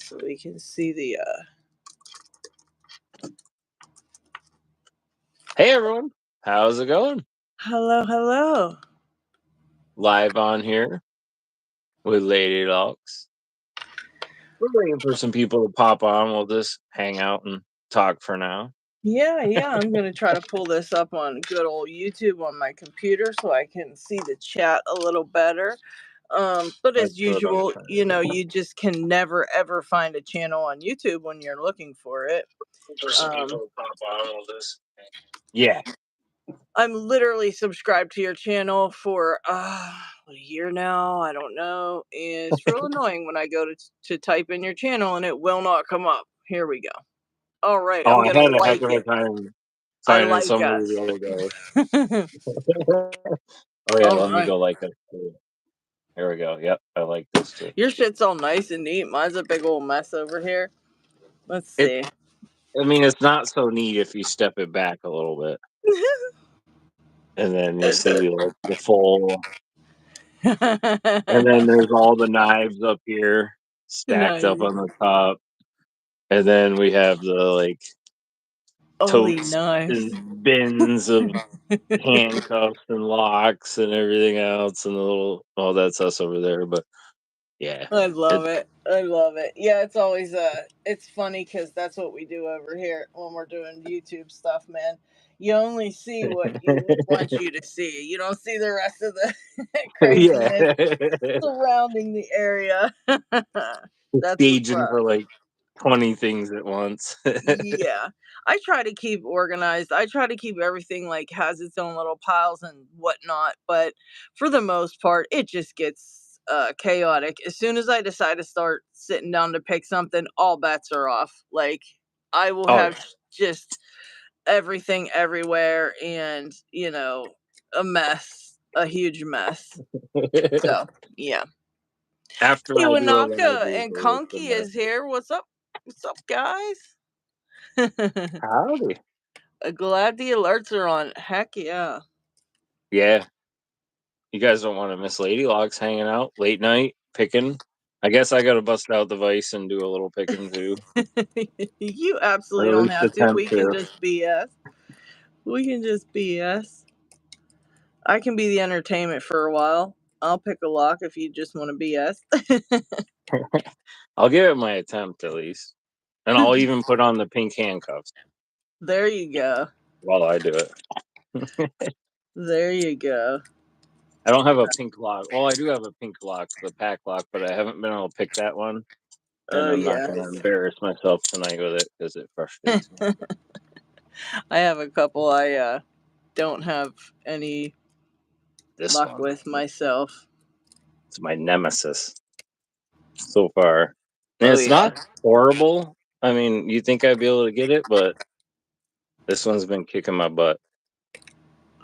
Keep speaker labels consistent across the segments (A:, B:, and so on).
A: so we can see the
B: Hey everyone, how's it going?
A: hello.
B: Live on here with Lady Locks. We're waiting for some people to pop on. We'll just hang out and talk for now.
A: Yeah, I'm gonna try to pull this up on good old YouTube on my computer so I can see the chat a little better. But as usual, you just can never ever find a channel on YouTube when you're looking for it.
B: For some people to pop on, we'll just
A: I'm literally subscribed to your channel for a year now. I don't know. And it's real annoying when I go to type in your channel and it will not come up. Here we go. All right.
B: Oh,
A: I'm
B: I
A: gonna
B: had a
A: like
B: heck of a
A: it.
B: time
A: I
B: finding
A: like
B: somebody
A: us.
B: the other day. Oh yeah, let me go like this too. Here we go. Yep, I like this too.
A: Your shit's all nice and neat. Mine's a big old mess over here. Let's see.
B: I mean, it's not so neat if you step it back a little bit. And then you see like the full, and then there's all the knives up here stacked up on the top, and then we have the like totes and bins of handcuffs and locks and everything else, and the little that's us over there. But yeah,
A: I love it. Yeah, it's always it's funny because that's what we do over here when we're doing YouTube stuff, man. You only see what you want you to see. You don't see the rest of the craziness surrounding the area.
B: That's staging for like 20 things at once.
A: Yeah. I try to keep organized. I try to keep everything like has its own little piles and whatnot, but for the most part, it just gets chaotic. As soon as I decide to start sitting down to pick something, all bets are off. Like I will have just everything everywhere and, a mess, a huge mess. So, yeah.
B: After
A: Iwanaka and Conky is here. What's up? What's up, guys?
B: Howdy.
A: Glad the alerts are on. Heck yeah.
B: Yeah. You guys don't want to miss Lady Locks hanging out late night, picking. I guess I got to bust out the vice and do a little picking too.
A: You absolutely don't have to. We can just BS. I can be the entertainment for a while. I'll pick a lock if you just want to BS.
B: I'll give it my attempt at least. And I'll even put on the pink handcuffs.
A: There you go.
B: While I do it.
A: There you go.
B: I don't have a pink lock. Well, I do have a pink lock, the pack lock, but I haven't been able to pick that one. And I'm not going to embarrass myself tonight with it because it frustrates me.
A: I have a couple I don't have any luck with myself.
B: It's my nemesis so far. And it's not horrible. I mean, you think I'd be able to get it, but this one's been kicking my butt.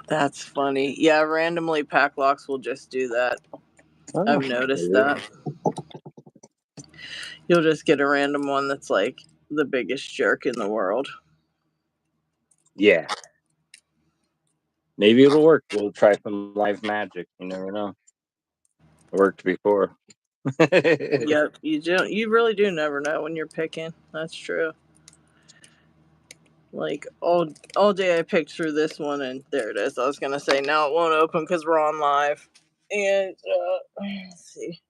A: That's funny. Yeah, randomly pack locks will just do that. I've noticed that. You'll just get a random one that's like the biggest jerk in the world.
B: Yeah. Maybe it'll work. We'll try some live magic. You never know. It worked before.
A: Yep, you really do never know when you're picking. That's true. Like all day I picked through this one and there it is. I was gonna say now it won't open because we're on live. And let's see.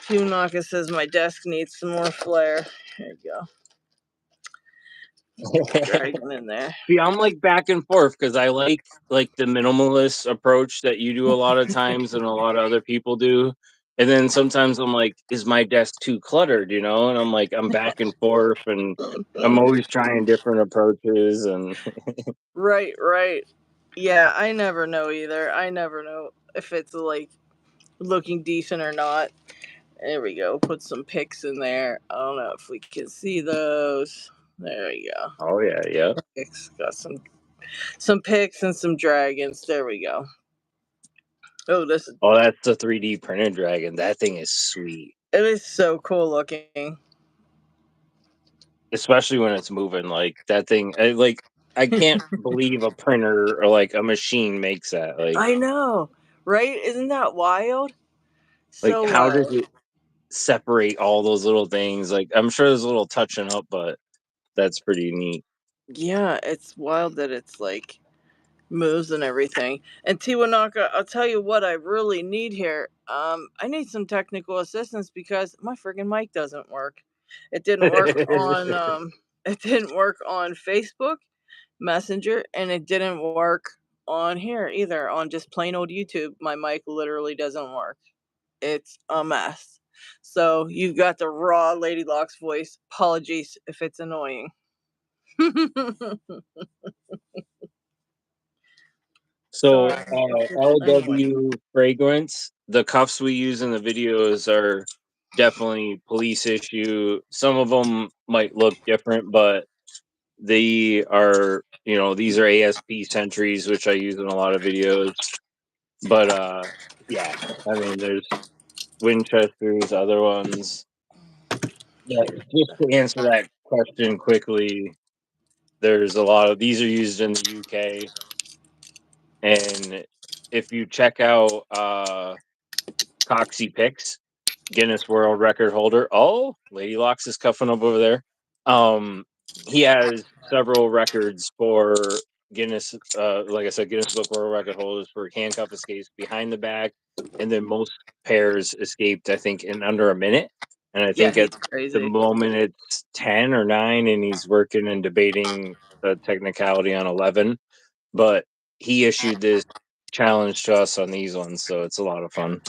A: Hunaka says my desk needs some more flair. There you go. Dragging in there.
B: See, I'm like back and forth because I like the minimalist approach that you do a lot of times and a lot of other people do. And then sometimes I'm like, is my desk too cluttered, And I'm like, I'm back and forth and I'm always trying different approaches and
A: Right. Yeah, I never know either. I never know if it's like looking decent or not. There we go. Put some pics in there. I don't know if we can see those. There you go.
B: Oh yeah.
A: Pics. Got some pics and some dragons. There we go. Oh, that's
B: the 3D printed dragon. That thing is sweet.
A: It is so cool looking.
B: Especially when it's moving. Like that thing. I can't believe a printer or like a machine makes that. Like
A: I know, right? Isn't that wild?
B: Like
A: So
B: how does it? separate all those little things. Like, I'm sure there's a little touching up, but that's pretty neat.
A: Yeah, it's wild that it's like moves and everything. And Tiwanaka, I'll tell you what I really need here. I need some technical assistance because my friggin' mic doesn't work. It didn't work on it didn't work on Facebook Messenger, and it didn't work on here either. On just plain old YouTube, my mic literally doesn't work. It's a mess. So you've got the raw Lady Locks voice. Apologies if it's annoying.
B: So,
A: Sorry if it's annoying.
B: LW fragrance, the cuffs we use in the videos are definitely police issue. Some of them might look different, but they are, these are ASP sentries, which I use in a lot of videos. But yeah, I mean, there's Winchesters, other ones. Yeah, just to answer that question quickly, there's a lot of these are used in the UK, and if you check out Coxie Picks, Guinness World Record holder. Oh, Lady Locks is cuffing up over there. Um, he has several records for Guinness. Like I said, Guinness Book World Record holders for handcuff escapes behind the back, and then most pairs escaped, I think, in under a minute. And I
A: Yeah,
B: think at
A: he's
B: the
A: crazy.
B: moment it's 10 or 9, and he's working and debating the technicality on 11. But he issued this challenge to us on these ones, so it's a lot of fun.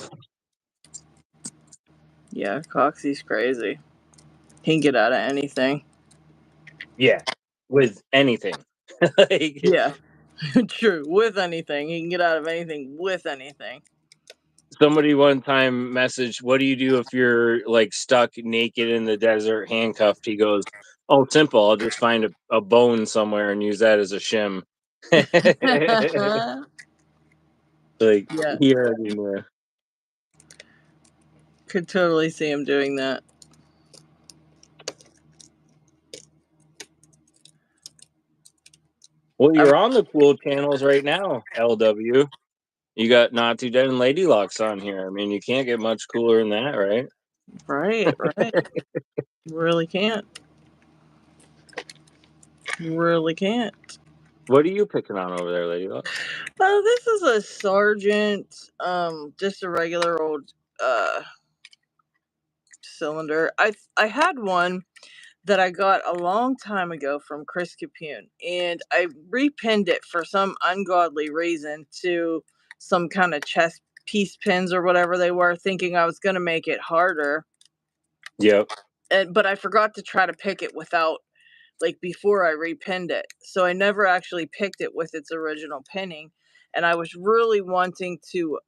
A: Yeah, Coxie's crazy. He can get out of anything.
B: Yeah, with anything. Like,
A: Yeah, true. With anything. He can get out of anything with anything.
B: somebody one time messaged, "What do you do if you're like stuck naked in the desert, handcuffed?" He goes, "Oh, simple. I'll just find a bone somewhere and use that as a shim." Like,
A: Yeah,
B: he already knew.
A: could totally see him doing that.
B: Well,
A: I'm
B: you're on the cool channels right now, LW. You got Not Too Dead and Lady Locks on here. I mean, you can't get much cooler than that, right?
A: right, right. Really can't. Really can't.
B: What are you picking on over there, Lady Locks?
A: Oh, this is a sergeant. Just a regular old cylinder. I had one that I got a long time ago from Chris Capune, and I repinned it for some ungodly reason to some kind of chest piece pins or whatever they were, thinking I was going to make it harder.
B: Yep.
A: But I forgot to try to pick it without, like, before I repinned it. So I never actually picked it with its original pinning. And I was really wanting to,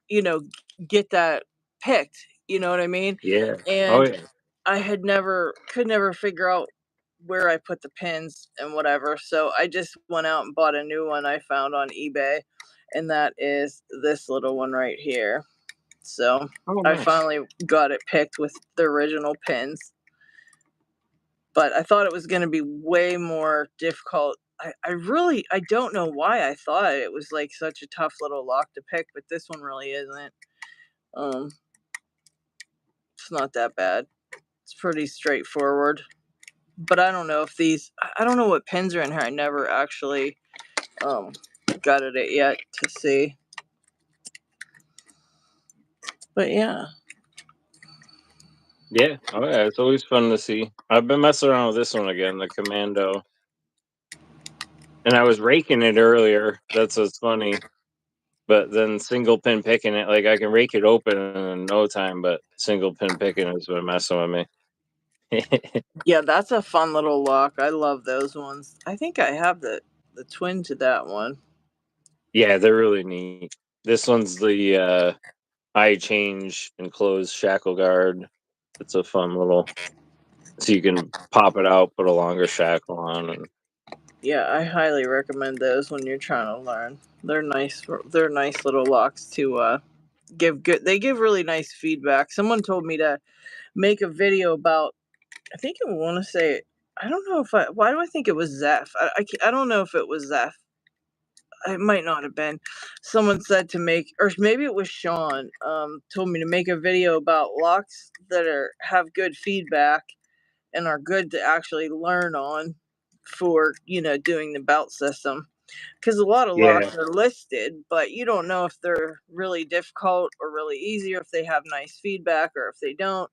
A: you know, get that picked. You know what I mean?
B: Yeah. Oh,
A: And
B: yeah.
A: I had never could never figure out where I put the pins and whatever. So I just went out and bought a new one I found on eBay, and that is this little one right here. So
B: Oh,
A: I
B: nice.
A: finally got it picked with the original pins, but I thought it was going to be way more difficult. I really I don't know why I thought it was like such a tough little lock to pick, but this one really isn't. Um, it's not that bad. It's pretty straightforward. But I don't know if I don't know what pins are in here. I never actually um gutted it yet to see. But yeah.
B: Yeah. Oh, yeah. It's always fun to see. I've been messing around with this one again, the Commando, and I was raking it earlier. That's what's funny. But then single pin picking it, like I can rake it open in no time, but single pin picking has been messing with me.
A: Yeah, that's a fun little lock. I love those ones. I think I have the twin to that one.
B: Yeah, they're really neat. This one's the eye change and close shackle guard. It's a fun little, so you can pop it out, put a longer shackle on, and
A: Yeah, I highly recommend those when you're trying to learn. They're nice little locks to give good they give really nice feedback. Someone told me to make a video about, I think I want to say, I don't know if I why do I think it was Zeph? I don't know if it was Zeph. it might not have been. Someone said to make, or maybe it was Sean, told me to make a video about locks that have good feedback and are good to actually learn on for, doing the belt system. Because a lot of
B: Yeah,
A: locks are listed, but you don't know if they're really difficult or really easy, or if they have nice feedback or if they don't.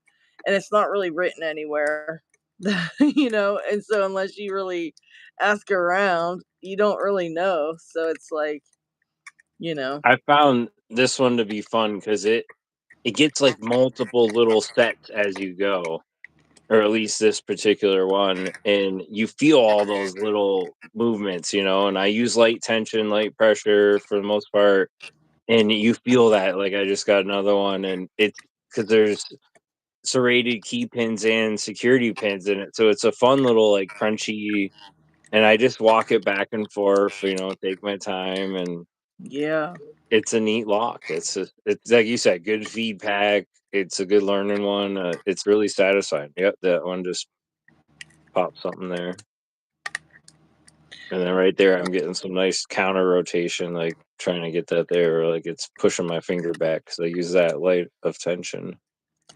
A: And it's not really written anywhere, and so unless you really ask around, you don't really know. So it's like, you know,
B: I found this one to be fun because it gets like multiple little sets as you go, or at least this particular one, and you feel all those little movements, and I use light tension, light pressure for the most part, and you feel that. Like I just got another one, and it's because there's serrated key pins and security pins in it, so it's a fun little like crunchy. And I just walk it back and forth, take my time, and
A: yeah.
B: it's a neat lock. It's like you said, good feedback. It's a good learning one. It's really satisfying. Yep, that one just popped something there, and then right there, I'm getting some nice counter rotation, like trying to get that there, like it's pushing my finger back because I use that light of tension.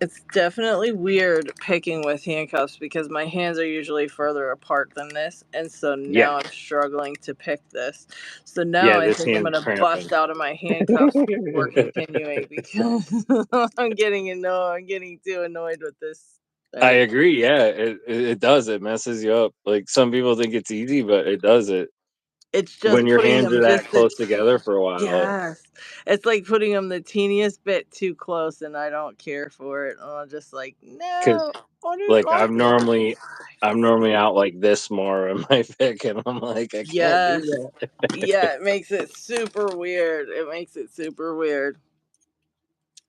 A: It's definitely weird picking with handcuffs because my hands are usually further apart than this, and so
B: Yeah,
A: now I'm struggling to pick this. So now
B: yeah,
A: I
B: this
A: think I'm
B: hand's
A: gonna bust
B: cramping.
A: out of my handcuffs before continuing because I'm getting too annoyed with this
B: I
A: thing.
B: agree. Yeah, it does. It messes you up. Like some people think it's easy, but it does it
A: It's
B: when
A: just
B: your
A: putting
B: hands
A: them
B: are that
A: just
B: close together for a while.
A: yes. It's like putting them the teeniest bit too close, and I don't care for it. And I'm just like,
B: Because
A: no, I didn't
B: like
A: like it.
B: I'm normally out like this more in my pick, and I'm like, I can't do
A: Yes.
B: that.
A: Yeah, it makes it super weird. It makes it super weird.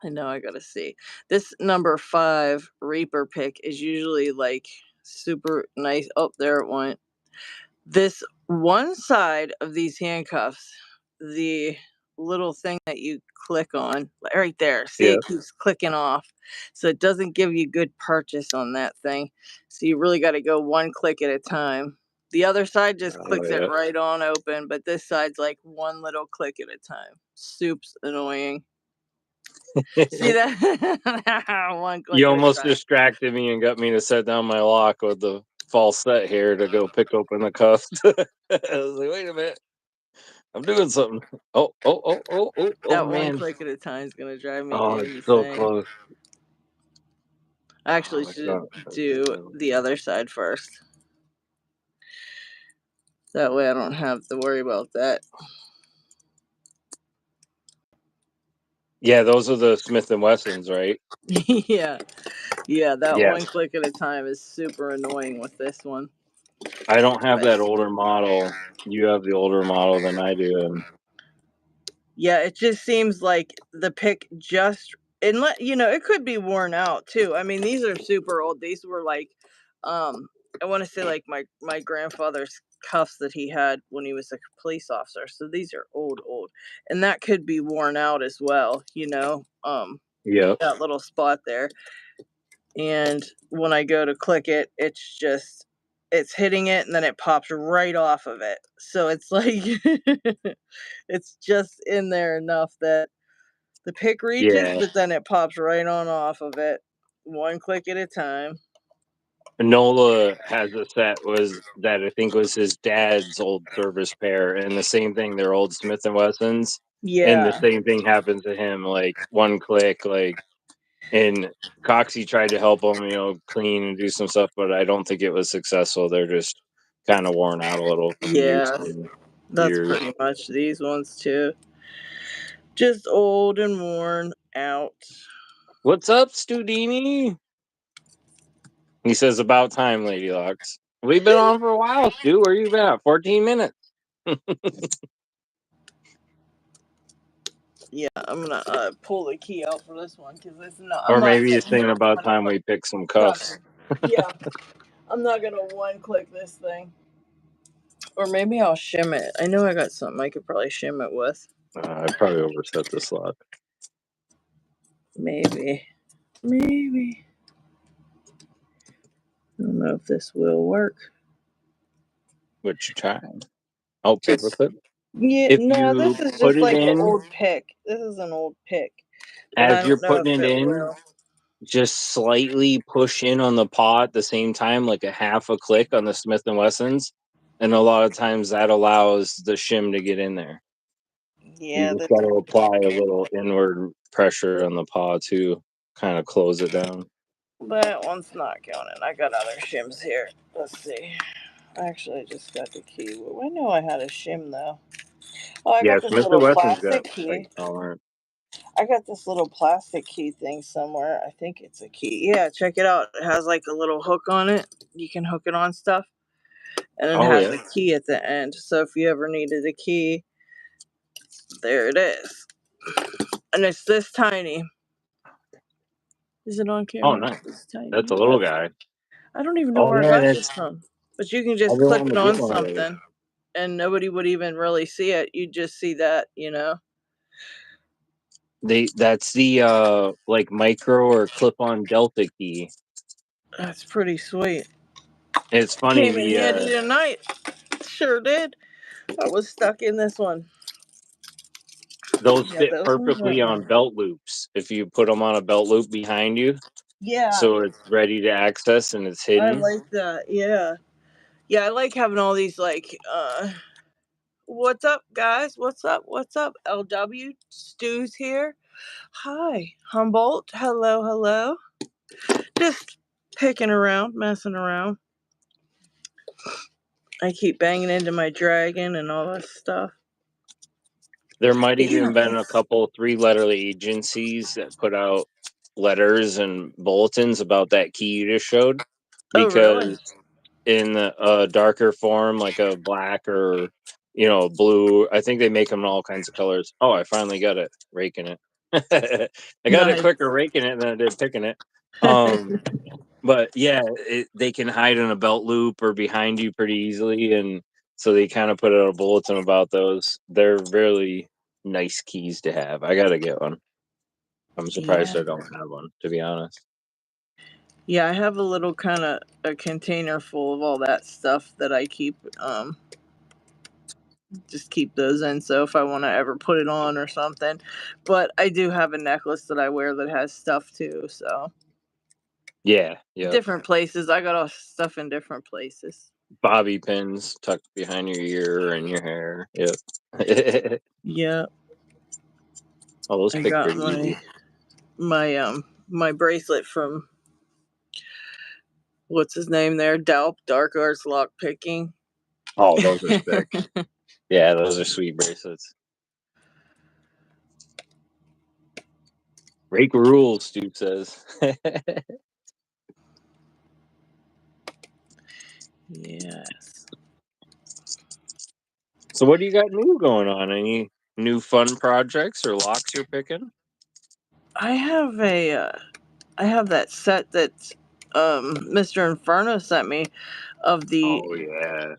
A: I know, I gotta see. This number 5 Reaper pick is usually like super nice. Oh, there it went. This one side of these handcuffs, the little thing that you click on, right there. See,
B: Yeah.
A: it keeps clicking off. So it doesn't give you good purchase on that thing. So you really got to go one click at a time. The other side just
B: Oh
A: clicks it
B: yeah.
A: right on open, but this side's like one little click at a time. Soup's annoying. See that? One click
B: You
A: at a
B: almost
A: time.
B: distracted me and got me to set down my lock with the false set here to go pick open the cuffs. I was like, wait a minute, I'm doing something. Oh
A: That one
B: man.
A: click at a time is gonna drive me
B: Oh, it's so
A: insane.
B: close.
A: I
B: Oh
A: actually
B: my
A: should
B: god.
A: do the other side first. That way I don't have to worry about that.
B: Yeah, those are the Smith and Wessons, right?
A: Yeah. Yeah, that
B: Yeah.
A: one click at a time is super annoying with this one.
B: I don't have
A: But
B: that older model. You have the older model than I do, and
A: yeah, it just seems like the pick just and it could be worn out too. I mean, these are super old. These were like um I want to say like my grandfather's cuffs that he had when he was a police officer. So these are old old. And that could be worn out as well.
B: yeah.
A: That little spot there. And when I go to click it, it's hitting it and then it pops right off of it. So it's like it's just in there enough that the pick reaches,
B: Yeah.
A: but then it pops right on off of it, one click at a time.
B: Nola has a set was that I think was his dad's old service pair, and the same thing, they're old Smith and Wessons, and the
A: Yeah,
B: same thing happened to him, like one click, like, and Coxie tried to help him, clean and do some stuff, but I don't think it was successful. They're just kind of worn out a little from use
A: yeah,
B: and
A: that's
B: years.
A: pretty much these ones too. Just old and worn out.
B: What's up, Studini? He says, about time, Lady Locks. We've been on for a while, Stu. Where you been at? 14 minutes.
A: Yeah, I'm gonna pull the key out for this one because it's not. I'm
B: Or
A: not
B: maybe he's
A: sitting
B: thinking
A: here
B: about
A: one
B: time
A: click.
B: we pick some cuffs.
A: Gotcha. Yeah, I'm not gonna one click this thing. Or maybe I'll shim it. I know I got something I could probably shim it with.
B: I probably overset this lock.
A: Maybe. Maybe. I don't know if this will work.
B: What you trying? Oh,
A: Just
B: paperclip?
A: Yeah,
B: If
A: no, this
B: you
A: is
B: put
A: just
B: it
A: like an
B: in,
A: old pick. This is an old pick, but I
B: as you're
A: don't know
B: putting
A: if
B: it
A: it
B: in,
A: will.
B: just slightly push in on the paw at the same time, like a half a click on the Smith& and Wessons, and a lot of times that allows the shim to get in there. You
A: Yeah,
B: just
A: this
B: gotta apply a little inward pressure on the paw to kinda close it down.
A: that one's not going in. I got other shims here. Let's see. Actually, I just got the key. Well, I know I had a shim though. Oh, I
B: Yeah,
A: got this
B: Smith& and
A: little
B: Wesson's got
A: plastic
B: tight
A: key.
B: tolerance.
A: I got this little plastic key thing somewhere. I think it's a key. Yeah, check it out. It has like a little hook on it. You can hook it on stuff, and it
B: Oh,
A: has
B: yeah?
A: a key at the end. So if you ever needed a key, there it is. And it's this tiny. Is it on
B: Oh,
A: camera?
B: nice.
A: It's tiny.
B: That's a little
A: That's,
B: guy.
A: I don't even know
B: Oh,
A: where I
B: yeah,
A: got this
B: that's
A: from. But you can
B: I've
A: just
B: been
A: clip
B: wanting
A: it
B: to get
A: on
B: one of those.
A: something, and nobody would even really see it. You'd just see that.
B: That's the, like, micro or clip-on delta key.
A: That's pretty sweet.
B: It's funny,
A: Came in handy tonight. Sure did. I was stuck in this one.
B: those
A: Yeah,
B: fit
A: those ones
B: perfectly
A: aren't
B: on
A: bad.
B: belt loops if you put them on a belt loop behind you,
A: Yeah,
B: so it's ready to access and it's
A: I
B: hidden.
A: like that. Yeah. Yeah, I like having all these what's up guys? What's up? What's up? LW Stu's here. Hi, Humboldt. Hello, hello. Just picking around, messing around. I keep banging into my dragon and all this stuff.
B: There might
A: Yeah,
B: even been a
A: it's
B: couple three-letter agencies that put out letters and bulletins about that key you just showed,
A: oh really?
B: because in a darker form, like a black or, blue, I think they make them in all kinds of colors. Oh, I finally got it, raking it. I got it
A: Nice.
B: quicker raking it than I did picking it. Um, but yeah, they can hide in a belt loop or behind you pretty easily, and so they kind of put out a bulletin about those. They're really nice keys to have. I gotta get one. I'm
A: Yeah.
B: surprised I don't have one, to be honest.
A: Yeah, I have a little kind of a container full of all that stuff that I keep just keep those in so if I want to ever put it on or something. But I do have a necklace that I wear that has stuff too, so
B: Yeah, yep.
A: different places. I got all stuff in different places.
B: Bobby pins tucked behind your ear and your hair. Yep.
A: Yeah,
B: Oh, those
A: I
B: pick
A: got
B: pretty
A: my
B: easy.
A: my bracelet from what's his name there? Dalp Dark Arts Lock Picking.
B: Oh, those are sick. Yeah, those are sweet bracelets. Rake rules, Stu says.
A: Yes.
B: So, what do you got new going on? Any new fun projects or locks you're picking?
A: I have I have that set that Mr. Inferno sent me of the
B: Oh yeah.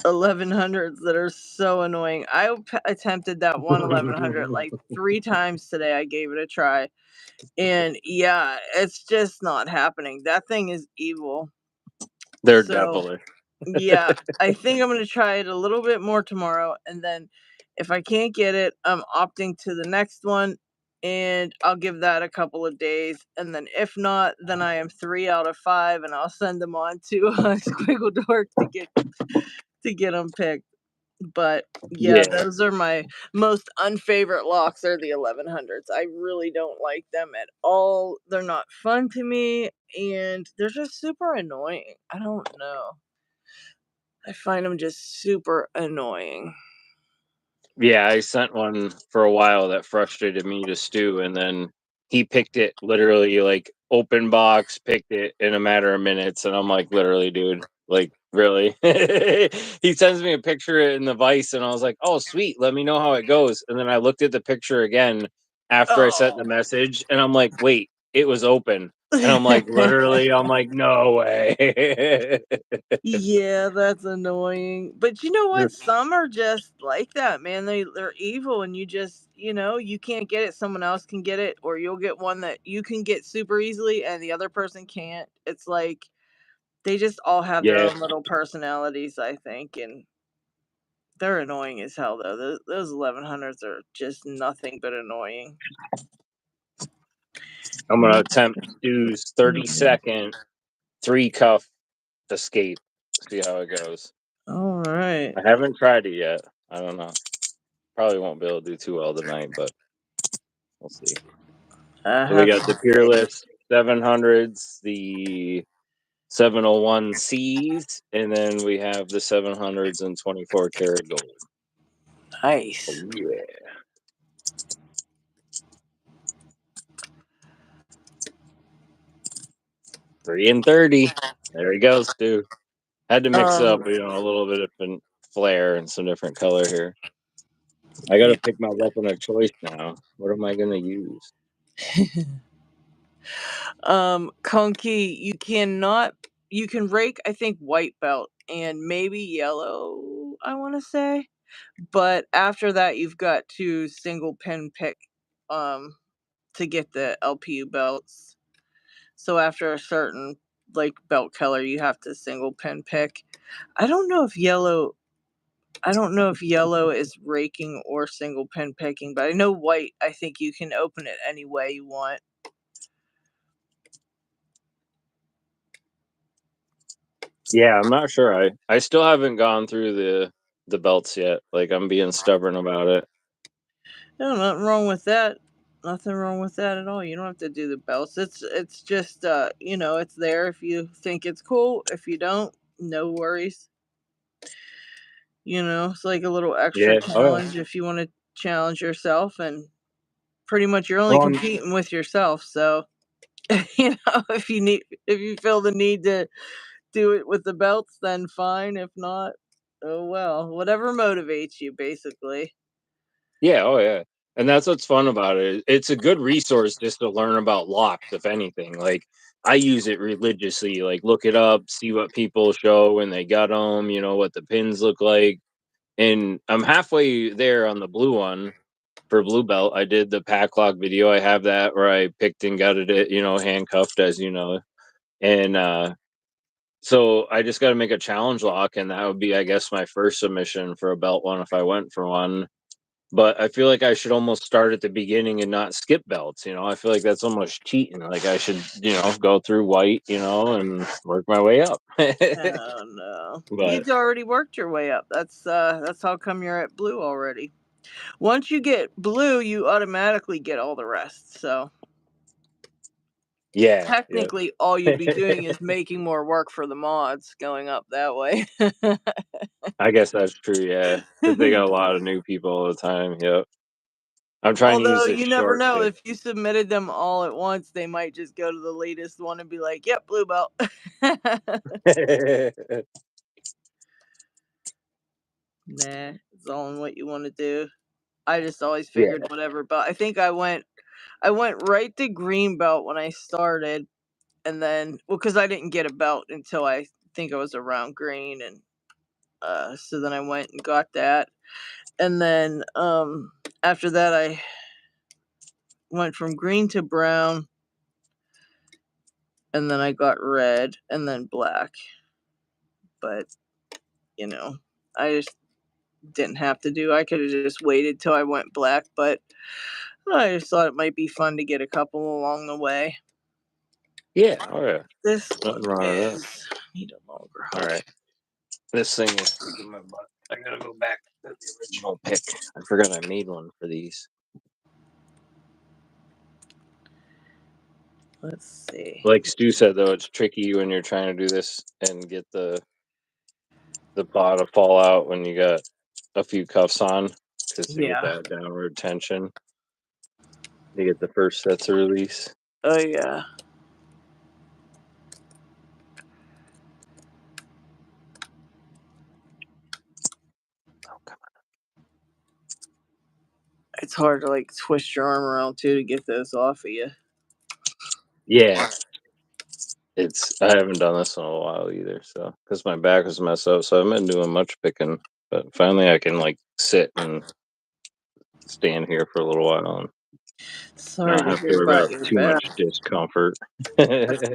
A: 1100s that are so annoying. Attempted that one 1100 like 3 times today. I gave it a try. And yeah, it's just not happening. That thing is evil.
B: They're
A: So
B: devilish.
A: yeah, I think I'm gonna try it a little bit more tomorrow, and then if I can't get it, I'm opting to the next one, and I'll give that a couple of days, and then if not, then I am 3 out of 5, and I'll send them on to Squiggle Dork to get them picked. But yeah,
B: Yeah.
A: those are my most unfavorite locks are the 1100s. I really don't like them at all. They're not fun to me, and they're just super annoying. I don't know. I find them just super annoying.
B: Yeah, I sent one for a while that frustrated me to Stu, and then he picked it literally like open box, picked it in a matter of minutes, and I'm like, literally, dude, like, really? He sends me a picture in the Vice, and I was like, oh, sweet, let me know how it goes. And then I looked at the picture again after I sent the
A: Oh.
B: message, and I'm like, wait, it was open. And I'm like, literally, I'm like, no way.
A: Yeah, that's annoying. But you know what? Some are just like that, man. They're evil and you can't get it, someone else can get it, or you'll get one that you can get super easily and the other person can't. It's like they just all have their
B: Yeah,
A: own little personalities, I think, and They're annoying as hell, though. Those 1100s are just nothing but annoying.
B: I'm gonna attempt Stu's 30-second 3-cuff escape. See how it goes.
A: All right.
B: I haven't tried it yet. I don't know. Probably won't be able to do too well tonight, but we'll see.
A: I
B: So we
A: have
B: got
A: to
B: the
A: say,
B: Peerless 700s, the 701Cs, and then we have the 700s and 24 karat gold. Oh,
A: nice.
B: yeah. 3 and 30. There he goes, Stu. Had to mix up,
A: Um,
B: a little bit of flair and some different color here. I
A: yeah.
B: gotta pick my weapon of choice now. What am I gonna use?
A: Conky, you can rake, I think, white belt and maybe yellow, I want to say. But after that, you've got to single pin pick um to get the LPU belts. So after a certain like belt color, you have to single pin pick. I don't know if yellow I don't know if yellow is raking or single pin picking, but I know white, I think you can open it any way you want.
B: Yeah, I'm not sure. I still haven't gone through the belts yet. Like I'm being stubborn about it.
A: No, nothing wrong with that. Nothing wrong with that at all. You don't have to do the belts. It's just it's there if you think it's cool. If you don't, no worries. It's like a little extra
B: Yeah. Oh yeah.
A: challenge if you want to challenge yourself, and pretty much you're only
B: Well, I'm-
A: competing with yourself. So, if you feel the need to do it with the belts, then fine. If not, oh well. Whatever motivates you, basically.
B: yeah. Oh yeah. And that's what's fun about it. It's a good resource just to learn about locks, if anything. Like I use it religiously. Like look it up, see what people show when they got them. What the pins look like. And I'm halfway there on the blue one for blue belt. I did the pack lock video. I have that where I picked and gutted it, handcuffed, as you know. And so I just got to make a challenge lock, and that would be, I guess, my first submission for a belt one if I went for one. But I feel like I should almost start at the beginning and not skip belts. I feel like that's almost cheating. Like I should, go through white, and work my way up.
A: Oh no.
B: But
A: You'd already worked your way up. That's how come you're at blue already. Once you get blue, you automatically get all the rest. So
B: yeah, yeah,
A: technically all you'd be doing is making more work for the mods going up that way.
B: I guess that's true. Yeah, because they got a lot of new people all the time. Yep. I'm trying to use
A: Although
B: this
A: you never know,
B: shortcut.
A: if you submitted them all at once, they might just go to the latest one and be like, "Yep, blue belt." Nah, it's all in what you want to do. I just always
B: Yeah,
A: figured whatever belt. I think I went right to green belt when I started, and then because I didn't get a belt until I think I was around green, and so then I went and got that, and then after that I went from green to brown, and then I got red, and then black. But you know, I just didn't have to do. I could have just waited till I went black, but I just thought it might be fun to get a couple along the way.
B: yeah. Oh yeah,
A: This
B: nothing
A: one
B: wrong with that.
A: is need a longer
B: All
A: hook.
B: right. This thing is kicking my butt. I gotta go back to the original pick. I forgot I made one for these.
A: Let's see.
B: Like Stu said, though, it's tricky when you're trying to do this and get the paw to fall out when you got a few cuffs on, because to get
A: Yeah.
B: that downward tension, to get the first sets of release.
A: Oh yeah.
B: Oh, come on.
A: It's hard to like twist your arm around too to get those off of you.
B: Yeah, I haven't done this in a while either, so because my back was messed up, so I haven't been doing much picking. But finally, I can like sit and stand here for a little while and
A: Sorry
B: not
A: to
B: have to
A: hear
B: worry
A: about
B: about
A: your
B: too
A: back.
B: much discomfort.
A: That's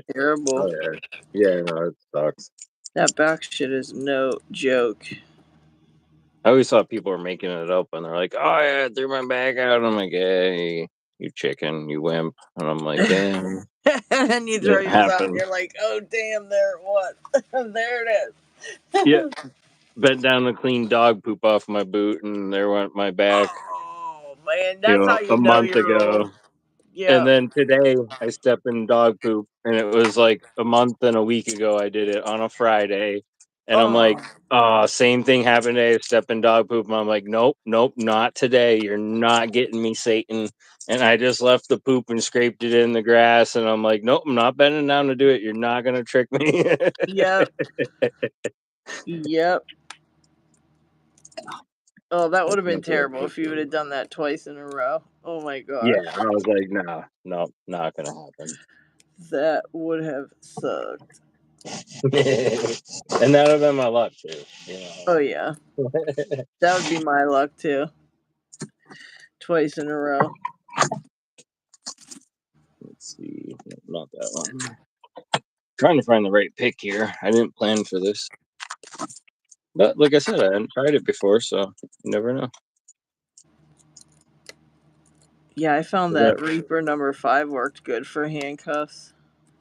B: Oh
A: terrible.
B: yeah, yeah, no, it sucks.
A: That back shit is no joke.
B: I always thought people were making it up when they're like, "Oh yeah, I threw my bag out." I'm like, "Hey, you chicken, you wimp," and I'm like, "Yeah,
A: And then you throw
B: it
A: yours out and
B: happened."
A: you're like, oh damn, there it was. There it
B: Yeah,
A: is.
B: bent down to clean dog poop off my boot, and there went my bag.
A: Oh man, that's how
B: A
A: you know
B: month
A: you're old.
B: ago. And
A: Yep.
B: then today I stepped in dog poop, and it was like a month and a week ago I did it on a Friday, and I'm like,
A: Oh
B: "Oh, same thing happened today. I stepped in dog poop." And I'm like, "Nope, nope, not today. You're not getting me, Satan." And I just left the poop and scraped it in the grass, and I'm like, "Nope, I'm not bending down to do it. You're not gonna trick me."
A: yep. Yep. Oh, that would
B: That's
A: have
B: my
A: been terrible
B: favorite.
A: if you would have done that twice in a row. Oh my
B: Yeah,
A: gosh.
B: I was like, "No, no, not gonna happen."
A: That would have sucked.
B: And that would have been my luck too.
A: Oh yeah. That would be my luck too. Twice in a row.
B: Let's see, not that one. Trying to find the right pick here. I didn't plan for this, but like I said, I hadn't tried it before, so you never know.
A: Yeah, I found
B: Is that
A: that Reaper number 5 worked good for handcuffs.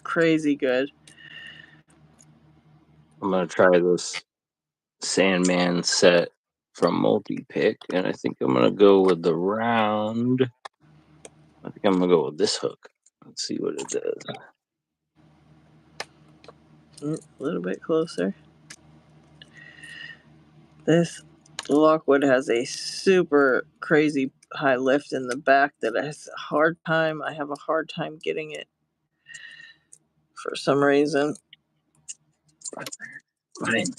A: Crazy good.
B: I'm gonna try this Sandman set from multi pick, and I think I'm gonna go with the round. I think I'm gonna go with this hook. Let's see what it does.
A: A little bit closer. This Lockwood has a super crazy high lift in the back that I have a hard time getting it for some reason.
B: Fine.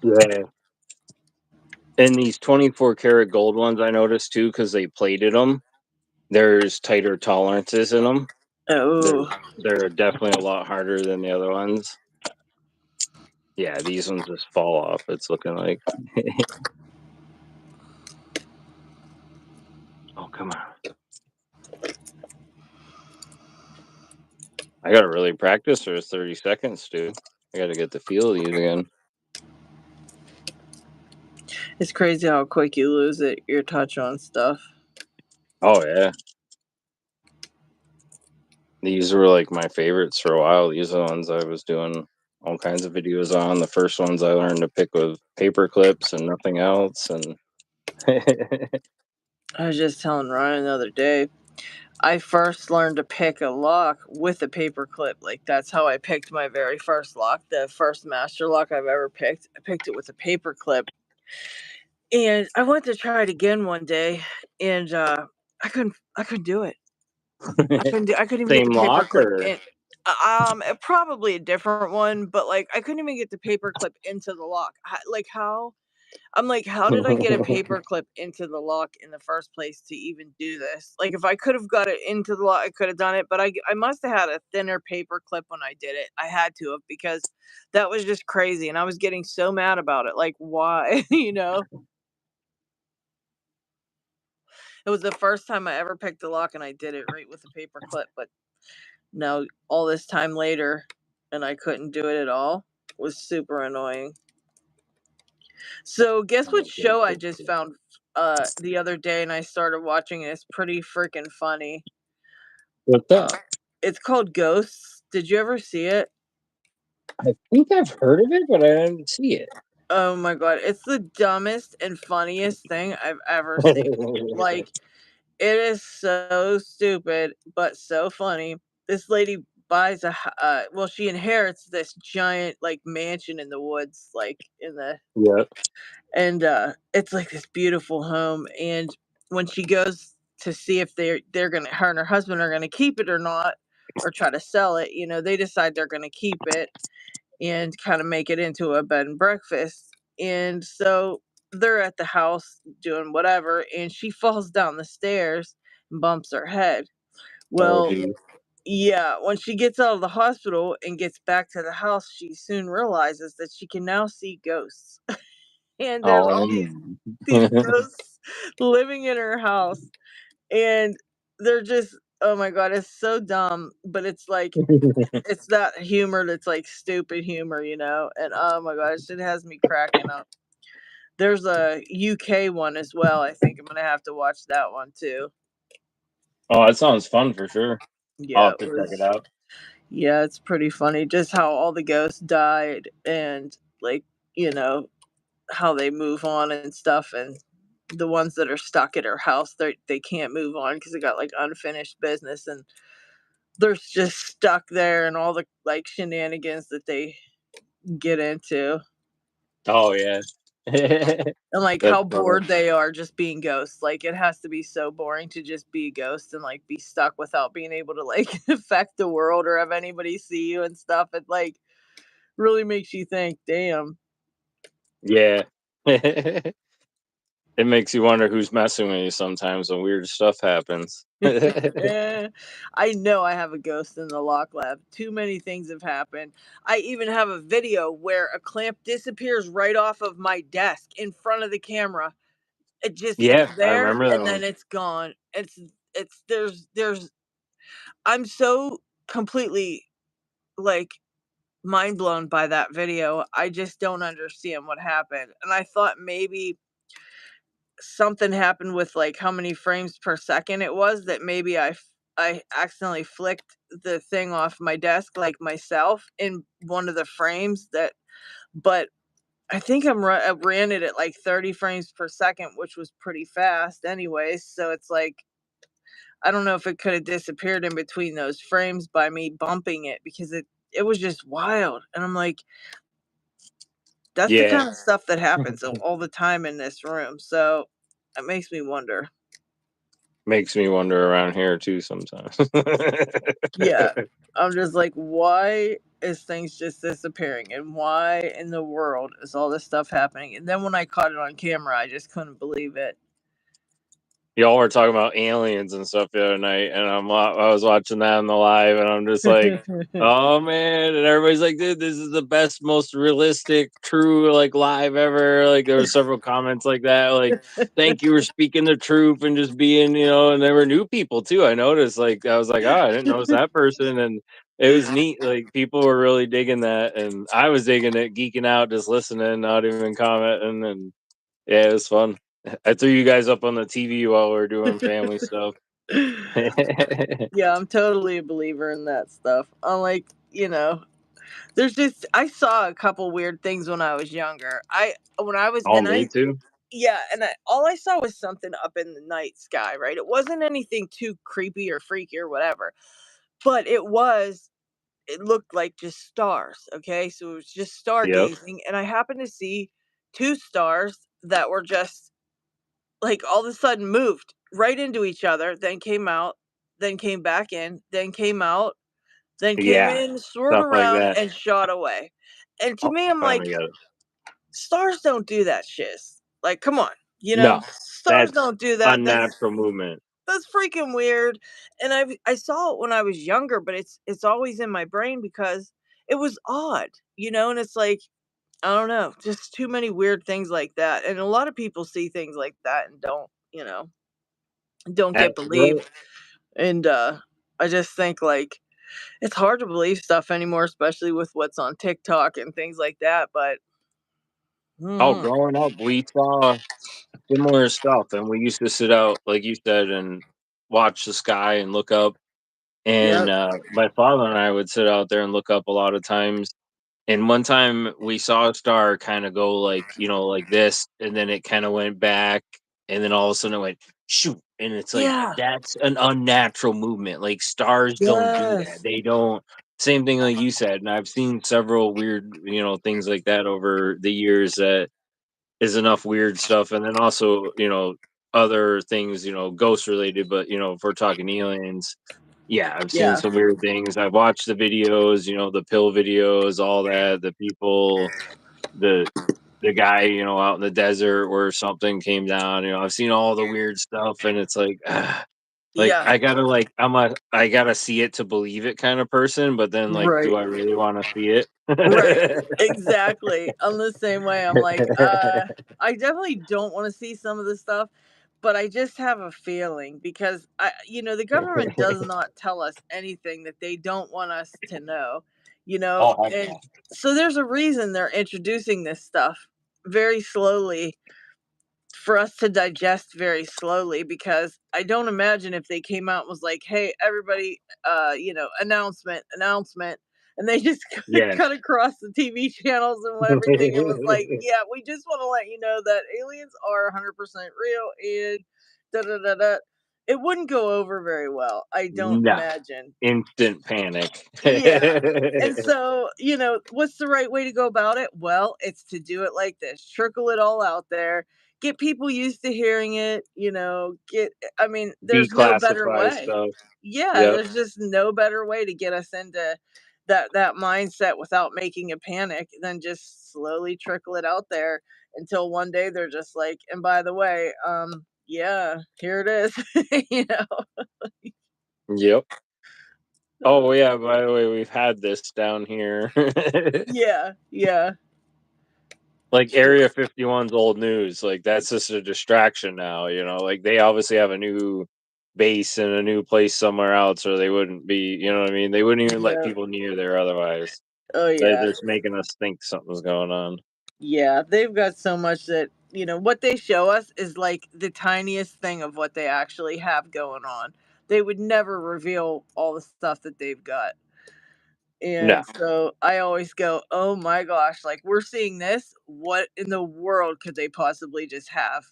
B: Yeah. And these 24 karat gold ones, I noticed too, because they plated them. There's tighter tolerances in them. They're
A: Oh,
B: they're definitely a lot harder than the other ones. Yeah, these ones just fall off. It's looking like. Oh, come on. I gotta really practice for 30 seconds, dude. I gotta get the feel of these again.
A: it's crazy how quick you lose it, your touch on stuff.
B: Oh yeah. These were like my favorites for a while. These are the ones I was doing all kinds of videos on. The first ones I learned to pick with paper clips and nothing else. And
A: I was just telling Ryan the other day, I first learned to pick a lock with a paper clip. Like that's how I picked my very first lock, the first master lock I've ever picked. I picked it with a paper clip. And I went to try it again one day and I couldn't do it. I couldn't even get
B: same
A: the paper
B: lock
A: clip
B: or
A: in. Probably a different one, but like I couldn't even get the paper clip into the lock. Like how I'm like, how did I get a paper clip into the lock in the first place to even do this? Like, if I could have got it into the lock, I could have done it, but I must have had a thinner paper clip when I did it. I had to have because that was just crazy, and I was getting so mad about it. Like, why? It was the first time I ever picked a lock, and I did it right with a paper clip. But now, all this time later, and I couldn't do it at all was super annoying. So guess what show I just found the other day and I started watching it. It's pretty freaking funny.
B: what's
A: Uh
B: that?
A: it's called Ghosts. Did you ever see it?
B: I think I've heard of it, but I didn't see it.
A: Oh my god, it's the dumbest and funniest thing I've ever seen. Like it is so stupid but so funny. This lady buys well, she inherits this giant like mansion in the woods, like in the
B: Yeah.
A: and it's like this beautiful home, and when she goes to see if they're gonna her and her husband are gonna keep it or not, or try to sell it, they decide they're gonna keep it and kind of make it into a bed and breakfast. And so they're at the house doing whatever, and she falls down the stairs and bumps her head.
B: Oh,
A: Well,
B: geez.
A: yeah, when she gets out of the hospital and gets back to the house, she soon realizes that she can now see ghosts. And there's all
B: Oh,
A: these
B: man.
A: ghosts living in her house, and they're just Oh my god, it's so dumb, but it's like it's that humor that's like stupid humor, and oh my gosh, it has me cracking up. There's a UK one as well. I think I'm gonna have to watch that one too.
B: Oh, that sounds fun for sure. I'll
A: Yeah,
B: have
A: it
B: to check it
A: was.
B: out.
A: Yeah, it's pretty funny just how all the ghosts died and like, you know, how they move on and stuff, and the ones that are stuck at her house, they can't move on because they got like unfinished business, and they're just stuck there, and all the like shenanigans that they get into,
B: Oh yeah.
A: and like
B: That's
A: how
B: funny.
A: bored they are just being ghosts. Like it has to be so boring to just be a ghost and like be stuck without being able to like affect the world or have anybody see you and stuff. It like really makes you think, damn.
B: Yeah. It makes you wonder who's messing with you sometimes when weird stuff happens.
A: I know I have a ghost in the lock lab. Too many things have happened. I even have a video where a clamp disappears right off of my desk in front of the camera. It's
B: Yeah, I
A: there
B: remember that
A: and
B: one.
A: then it's gone. It's there's I'm so completely like mind blown by that video. I just don't understand what happened. And I thought maybe something happened with like how many frames per second it was, that maybe I accidentally flicked the thing off my desk like myself in one of the frames that, but I think I ran it at like 30 frames per second, which was pretty fast anyways. So it's like I don't know if it could have disappeared in between those frames by me bumping it, because it was just wild. And I'm like, that's the
B: Yeah.
A: kind of stuff that happens all the time in this room. So it makes me wonder.
B: Makes me wonder around here too sometimes.
A: Yeah. I'm just like, why is things just disappearing? And why in the world is all this stuff happening? And then when I caught it on camera, I just couldn't believe it.
B: Y'all were talking about aliens and stuff the other night, and I was watching that on the live, and I'm just like, "Oh man!" And everybody's like, "Dude, this is the best, most realistic, true like live ever." Like there were several comments like that, like, "Thank you for speaking the truth and just being, And there were new people too. I noticed, like, I was like, "Oh, I didn't notice that person," and it was neat. Like people were really digging that, and I was digging it, geeking out, just listening, not even commenting, and yeah, it was fun. I threw you guys up on the TV while we were doing family stuff.
A: Yeah, I'm totally a believer in that stuff. I'm like, there's just I saw a couple weird things when I was younger. I when I was
B: Oh,
A: and
B: me
A: I
B: too.
A: Yeah, and all I saw was something up in the night sky, right? It wasn't anything too creepy or freaky or whatever, but it looked like just stars, okay? So it was just
B: Yep.
A: stargazing, and I happened to see two stars that were just like all of a sudden moved right into each other, then came out, then came back in, then came out, then came
B: Yeah.
A: in, swirled
B: Stuff like
A: around,
B: that.
A: and shot away. And to
B: Oh,
A: me,
B: I
A: I'm like,
B: finally got it.
A: stars don't do that shit. Like, come on,
B: No,
A: stars
B: that's
A: don't do that.
B: unnatural movement.
A: That's freaking weird. And I saw it when I was younger, but it's always in my brain because it was odd, and it's like, I don't know, just too many weird things like that. And a lot of people see things like that and don't get
B: Bro,
A: believed. And I just think like it's hard to believe stuff anymore, especially with what's on TikTok and things like that. But
B: oh,
A: mhm.
B: growing up, we saw similar stuff, and we used to sit out, like you said, and watch the sky and look up. And
A: Yep.
B: my father and I would sit out there and look up a lot of times. And one time we saw a star kind of go like, like this, and then it kind of went back, and then all of a sudden it went shoot. And it's like
A: Yeah.
B: that's an unnatural movement. Like stars don't do that.
A: Yes.
B: They don't same thing like you said. And I've seen several weird, things like that over the years that is enough weird stuff. And then also, other things, ghost related, but if we're talking aliens, yeah, I've seen
A: Yeah.
B: some weird things. I've watched the videos, the pill videos, all that, the people, the the guy, out in the desert where something came down, I've seen all the weird stuff and it's like like
A: Yeah.
B: I gotta I gotta see it to believe it kind of person, but then like
A: Right.
B: do I really want to see it?
A: Right. Exactly. I'm the same way. I'm like, I definitely don't want to see some of this stuff, but I just have a feeling because the government does not tell us anything that they don't want us to know,
B: Oh, heck
A: and
B: no.
A: so there's a reason they're introducing this stuff very slowly for us to digest very slowly because I don't imagine if they came out and was like, "Hey, everybody, announcement, announcement," and they just
B: Yeah.
A: cut across the TV channels and everything and was like, "Yeah, we just want to let you know that aliens are 100% real and da da da da." It wouldn't go over very well. I don't
B: No.
A: imagine.
B: Instant panic.
A: Yeah. And so, what's the right way to go about it? Well, it's to do it like this, trickle it all out there, get people used to hearing it, I mean, there's no better
B: Declassify
A: way.
B: stuff.
A: Yeah,
B: Yep.
A: there's just no better way to get us into that mindset without making a panic than just slowly trickle it out there until one day they're just like, and by the way, yeah, here it is. you know?
B: Yep.
A: Uh,
B: Oh, yeah, by the way, we've had this down here.
A: yeah, yeah.
B: Like, Area 51's old news, like, that's just a distraction now, like, they obviously have a new base in a new place somewhere else, or they wouldn't be, you know what I mean? They wouldn't even let
A: Yeah.
B: people near there otherwise.
A: Oh
B: They're
A: yeah.
B: just making us think something's going on.
A: Yeah, they've got so much that, what they show us is like the tiniest thing of what they actually have going on. They would never reveal all the stuff that they've got.
B: No.
A: And so I always go, "Oh my gosh, like we're seeing this. What in the world could they possibly just have?"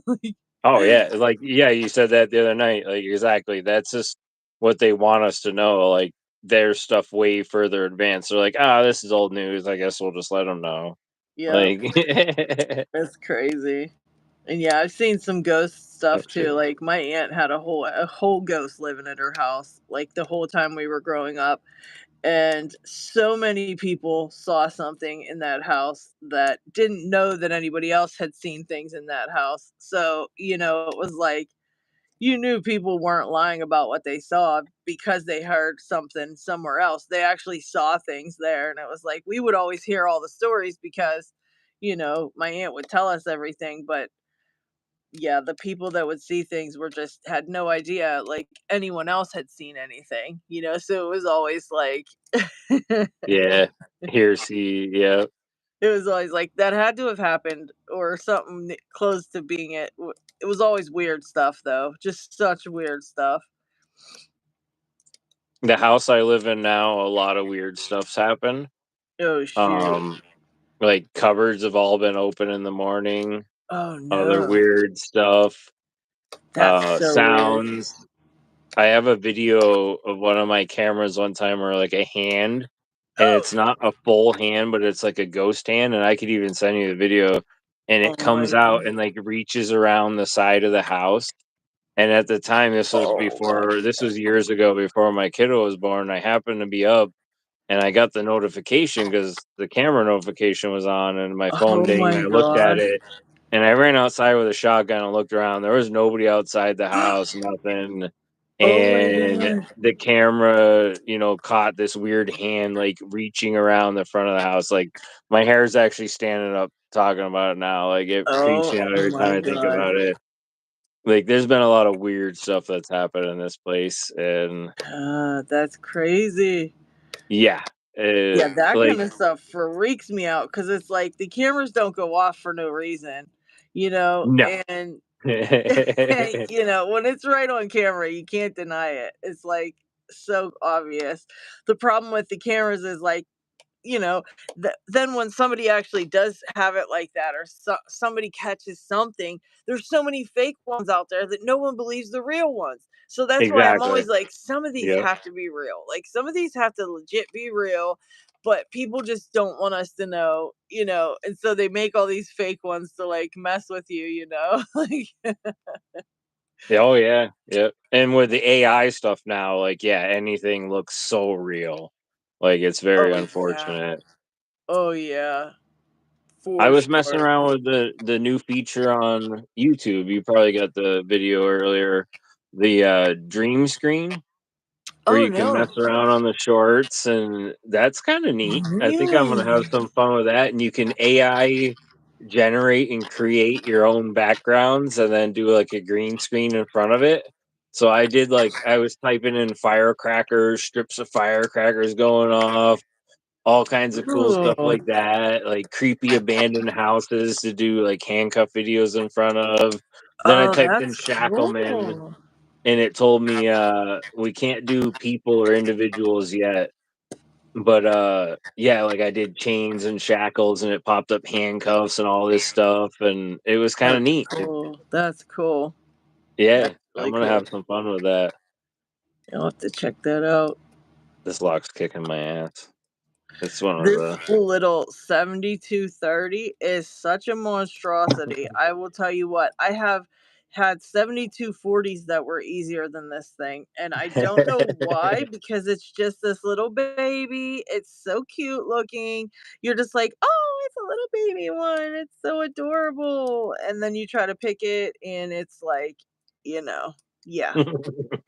A: Like,
B: Oh, yeah, like, yeah, you said that the other night, like, exactly, that's just what they want us to know, like, their stuff way further advanced. They're like, "Ah, this is old news, I guess we'll just let them know."
A: yeah,
B: Like
A: that's crazy. And yeah, I've seen some ghost
B: Oh,
A: stuff too.
B: shoot.
A: Like my aunt had a whole ghost living at her house, like the whole time we were growing up. And so many people saw something in that house that didn't know that anybody else had seen things in that house. So, it was like you knew people weren't lying about what they saw because they heard something somewhere else. They actually saw things there. And it was like we would always hear all the stories because, my aunt would tell us everything. But yeah, the people that would see things were just had no idea like anyone else had seen anything, so it was always like
B: Yeah. Here, see, yeah.
A: it was always like that had to have happened or something close to being it. It was always weird stuff though, just such weird stuff.
B: The house I live in now, a lot of weird stuff's happened.
A: Oh shoot.
B: Um, like, cupboards have all been open in the morning,
A: Oh
B: other
A: no.
B: weird stuff,
A: That's so weird.
B: sounds. I have a video of one of my cameras one time where, like, a hand and it's not a full hand, but it's like a ghost hand, and I could even send you the video, and
A: Oh
B: it
A: my
B: comes out and, like, reaches around the side of the house, and at the time, this was years ago before my kiddo was born. I happened to be up, and I got the notification because the camera notification was on, and my phone
A: oh
B: dinged,
A: my
B: and I looked at
A: gosh.
B: it, and I ran outside with a shotgun and looked around. There was nobody outside the house, nothing.
A: Oh my
B: And
A: god.
B: the camera, caught this weird hand like reaching around the front of the house. Like my hair's actually standing up talking about it now. Like it creeps
A: Oh
B: me out every time
A: my
B: I think
A: god.
B: about it. Like there's been a lot of weird stuff that's happened in this place. And
A: That's crazy.
B: yeah,
A: Yeah, that
B: like
A: kinda stuff freaks me out because it's like the cameras don't go off for no reason,
B: no.
A: and, when it's right on camera, you can't deny it. It's, like, so obvious. The problem with the cameras is, like, you know, then when somebody actually does have it like that or somebody catches something, there's so many fake ones out there that no one believes the real ones. So that's why I'm
B: Exactly.
A: always like, some of these
B: Yep.
A: have to be real. Like some of these have to legit be real, but people just don't want us to know, and so they make all these fake ones to like mess with you, like
B: Oh yeah. Yep. And with the AI stuff now, like yeah, anything looks so real. Like it's very
A: oh yeah.
B: unfortunate.
A: Oh yeah,
B: I
A: for
B: was messing
A: sure.
B: around with the new feature on YouTube. You probably got the video earlier. The dream screen where
A: Oh
B: you can mess
A: no.
B: around on the shorts, and that's kind of neat. I think I'm gonna have
A: Really?
B: some fun with that. And you can AI generate and create your own backgrounds and then do like a green screen in front of it. So I did like I was typing in firecrackers, strips of firecrackers going off, all kinds of cool stuff
A: Ooh.
B: like that, like creepy abandoned houses to do like handcuff videos in front of. Then I
A: Oh,
B: typed in
A: that's
B: Shackleman
A: cool.
B: and it told me we can't do people or individuals yet. But yeah, like I did chains and shackles and it popped up handcuffs and all this stuff and it was kind of
A: That's
B: neat.
A: cool. That's cool.
B: Yeah,
A: That's
B: I'm
A: really
B: gonna
A: cool.
B: have some fun with that.
A: I'll have to check that out.
B: This lock's kicking my ass. It's one of
A: This
B: the
A: little 7230 is such a monstrosity. I will tell you what, I have had 7240s that were easier than this thing, and I don't know why, because it's just this little baby. It's so cute looking. You're just like, oh, it's a little baby one. It's so adorable. And then you try to pick it, and it's like, you know, yeah,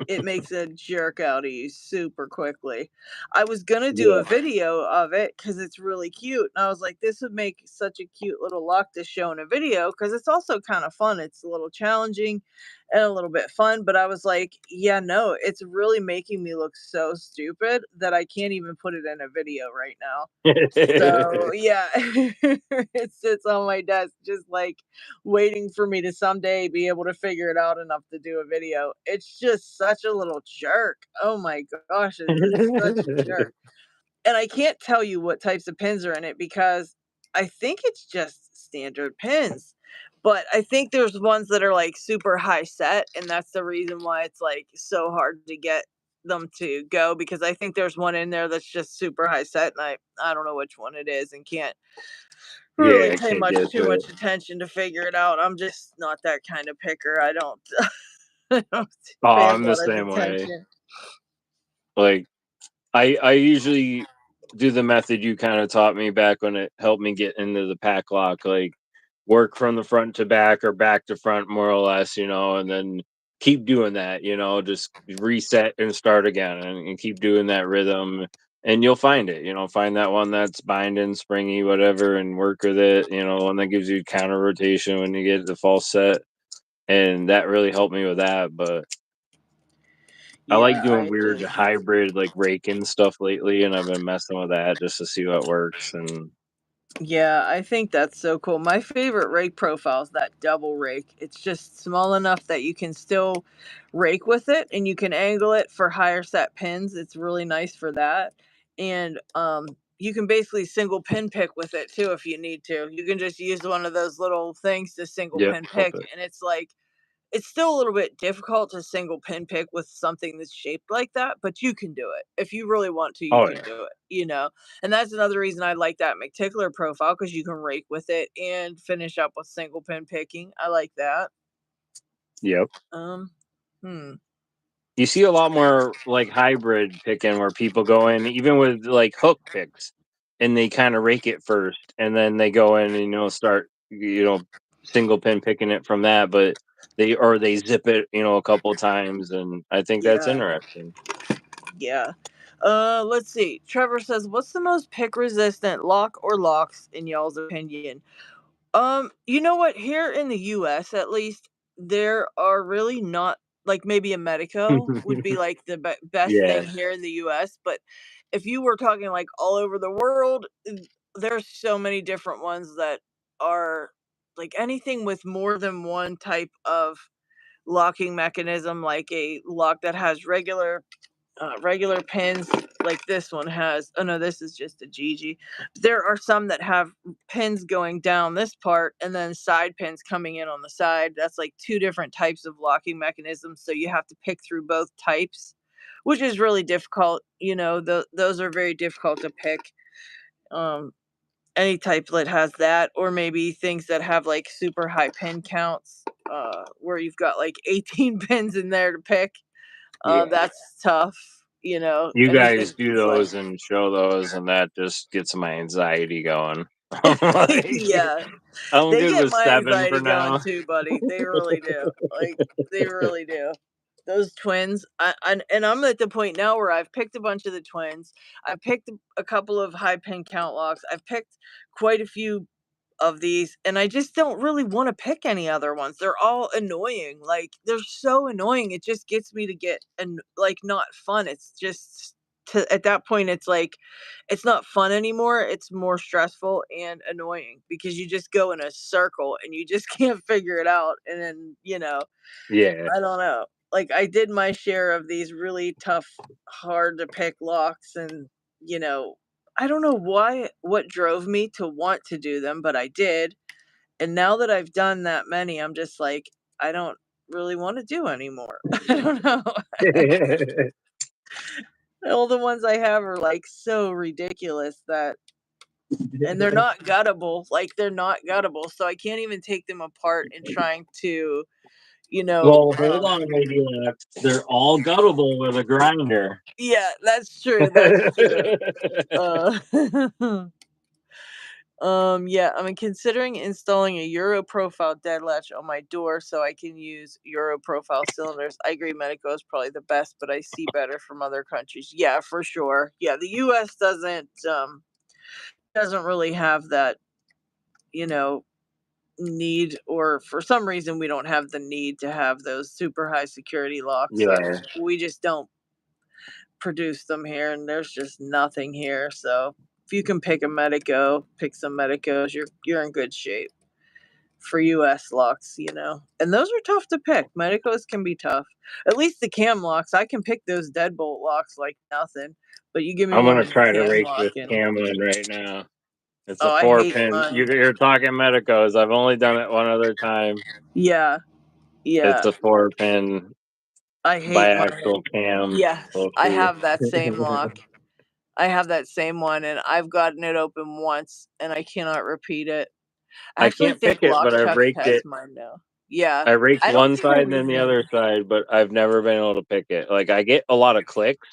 A: it makes a jerk out of you super quickly. I was gonna do
B: Yeah.
A: a video of it because it's really cute, and I was like, "This would make such a cute little lock to show in a video because it's also kinda fun, it's a little challenging and a little bit fun," but I was like, "Yeah, no, it's really making me look so stupid that I can't even put it in a video right now." So, yeah, it sits on my desk just, like, waiting for me to someday be able to figure it out enough to do a video. It's just such a little jerk. Oh my gosh, it is such a jerk. And I can't tell you what types of pins are in it because I think it's just standard pins. But I think there's ones that are like super high set, and that's the reason why it's like so hard to get them to go because I think there's one in there that's just super high set and I don't know which one it is and can't really
B: Yeah, I
A: pay
B: can't get
A: too
B: to it.
A: much attention to figure it out. I'm just not that kind of picker. I don't I don't
B: Oh,
A: pay a
B: I'm the
A: lot of
B: same way.
A: attention.
B: Like I usually do the method you kinda taught me back when it helped me get into the pack lock, like, work from the front to back or back to front more or less, and then keep doing that, just reset and start again and keep doing that rhythm, and you'll find it, find that one that's binding, springy, whatever, and work with it, one that gives you counter rotation when you get the false set, and that really helped me with that, but I like
A: Yeah,
B: doing
A: I
B: weird
A: just
B: hybrid, like, rake-in stuff lately, and I've been messing with that just to see what works, and
A: Yeah, I think that's so cool. My favorite rake profile is that double rake. It's just small enough that you can still rake with it and you can angle it for higher set pins. It's really nice for that. And you can basically single pin pick with it too if you need to. You can just use one of those little things to single
B: yep,
A: pin
B: flip
A: pick
B: it.
A: and it's like it's still a little bit difficult to single pin pick with something that's shaped like that, but you can do it. If you really want to, you
B: Oh,
A: can
B: yeah.
A: do it. And that's another reason I like that McTickler profile because you can rake with it and finish up with single pin picking. I like that.
B: Yep.
A: Um, hmm.
B: You see a lot more, like, hybrid picking where people go in even with, like, hook picks, and they kinda rake it first, and then they go in and, start, single pin picking it from that, but they zip it, a couple times, and I think that's
A: Yeah,
B: interesting.
A: yeah. Let's see. Trevor says, "What's the most pick resistant lock or locks in y'all's opinion?" You know what? Here in the US, at least, there are really not like maybe a Medico would be like the best thing
B: Yeah.
A: here in the US, but if you were talking like all over the world, there's so many different ones that are like anything with more than one type of locking mechanism, like a lock that has regular pins like this one has. Oh no, this is just a Gigi. There are some that have pins going down this part and then side pins coming in on the side. That's like two different types of locking mechanisms. So you have to pick through both types, which is really difficult. Those are very difficult to pick. Um, any type that has that, or maybe things that have like super high pin counts, where you've got like 18 pins in there to pick.
B: Yeah.
A: That's tough,
B: You
A: anything
B: guys do
A: that's like
B: those and show those, and that just gets my anxiety going. I'm like,
A: yeah,
B: I'm
A: they
B: good
A: get
B: with
A: my
B: 7 for
A: anxiety going
B: now.
A: too, buddy. They really do. Like, they really do. Those twins, and I'm at the point now where I've picked a bunch of the twins. I picked a couple of high pin count locks. I've picked quite a few of these, and I just don't really wanna pick any other ones. They're all annoying, like, they're so annoying, it just gets me to get like, not fun, it's just to at that point, it's like, it's not fun anymore, it's more stressful and annoying because you just go in a circle and you just can't figure it out, and then,
B: Yeah.
A: I don't know. Like, I did my share of these really tough, hard to pick locks and, you know, I don't know what drove me to want to do them, but I did. And now that I've done that many, I'm just like, I don't really want to do anymore. I don't know. All the ones I have are like so ridiculous that and they're not guttable. Like they're not guttable. So I can't even take them apart and trying to, you know,
B: Well, hold on, lady luck. They're all guttable with a grinder.
A: yeah, that's true. That's true. Uh, yeah, I'm considering installing a Euro profile dead latch on my door so I can use Euro profile cylinders. I agree Medico is probably the best, but I see better from other countries. Yeah, for sure. Yeah, the US doesn't really have that, you know, need, or for some reason we don't have the need to have those super high security locks.
B: Yeah,
A: We just don't produce them here, and there's just nothing here. So if you can pick a Medico, pick some Medicos, you're in good shape for US locks, And those are tough to pick. Medicos can be tough. At least the cam locks, I can pick those deadbolt locks like nothing. But you give me
B: I'm
A: one
B: gonna
A: with a
B: try to
A: cam
B: rake
A: lock
B: this
A: and
B: cam in right now. It's a
A: oh, I
B: four
A: hate
B: pin.
A: mine.
B: You're talking Medicos. I've only done it one other time.
A: Yeah,
B: It's
A: yeah.
B: a 4 pin
A: I hate mine.
B: biaxial cam.
A: Yes,
B: We'll
A: I
B: see.
A: have that same lock. I have that same one and I've gotten it open once and I cannot repeat it. I
B: I
A: actually
B: can't pick
A: think
B: it, but I've
A: LockChuck
B: raked
A: has
B: it.
A: mine now. Yeah.
B: I raked
A: I don't
B: one
A: think I
B: side
A: have
B: and then the
A: anything.
B: other side, but I've never been able to pick it. Like I get a lot of clicks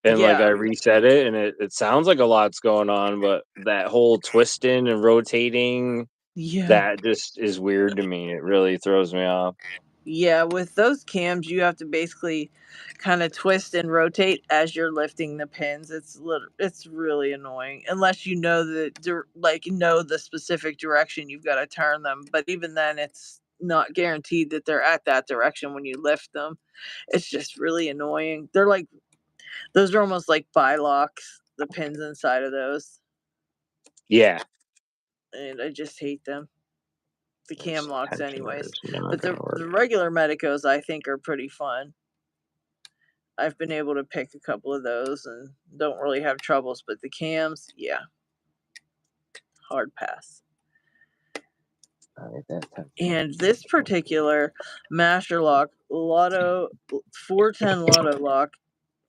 B: and like I
A: Yeah.
B: reset it and it sounds like a lot's going on, but that whole twisting and rotating,
A: Yeah.
B: that just is weird to me. It really throws me off.
A: Yeah, with those cams, you have to basically kind of twist and rotate as you're lifting the pins. It's really annoying unless you know the specific direction you've got to turn them. But even then, it's not guaranteed that they're at that direction when you lift them. It's just really annoying. Those are almost like locks, the pins inside of those,
B: Yeah.
A: and I just hate them. The cam
B: This
A: locks,
B: tensioner
A: anyways.
B: is not
A: But
B: gonna
A: the
B: work.
A: regular Medicos, I think, are pretty fun. I've been able to pick a couple of those and don't really have troubles, but the cams, yeah, hard pass.
B: Alright, that tensioner.
A: And this particular master lock, Lotto 410 Lotto lock,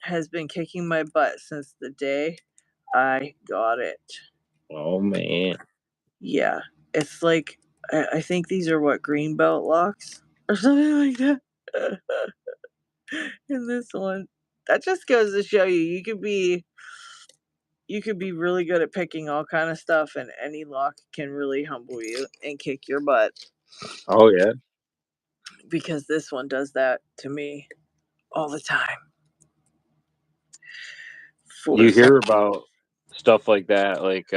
A: has been kicking my butt since the day I got it.
B: Oh man.
A: Yeah, it's like I think these are what green belt locks or something like that. In this one, that just goes to show you could be really good at picking all kind of stuff and any lock can really humble you and kick your butt
B: Oh yeah.
A: because this one does that to me all the time. For
B: You
A: some
B: hear about stuff like that, like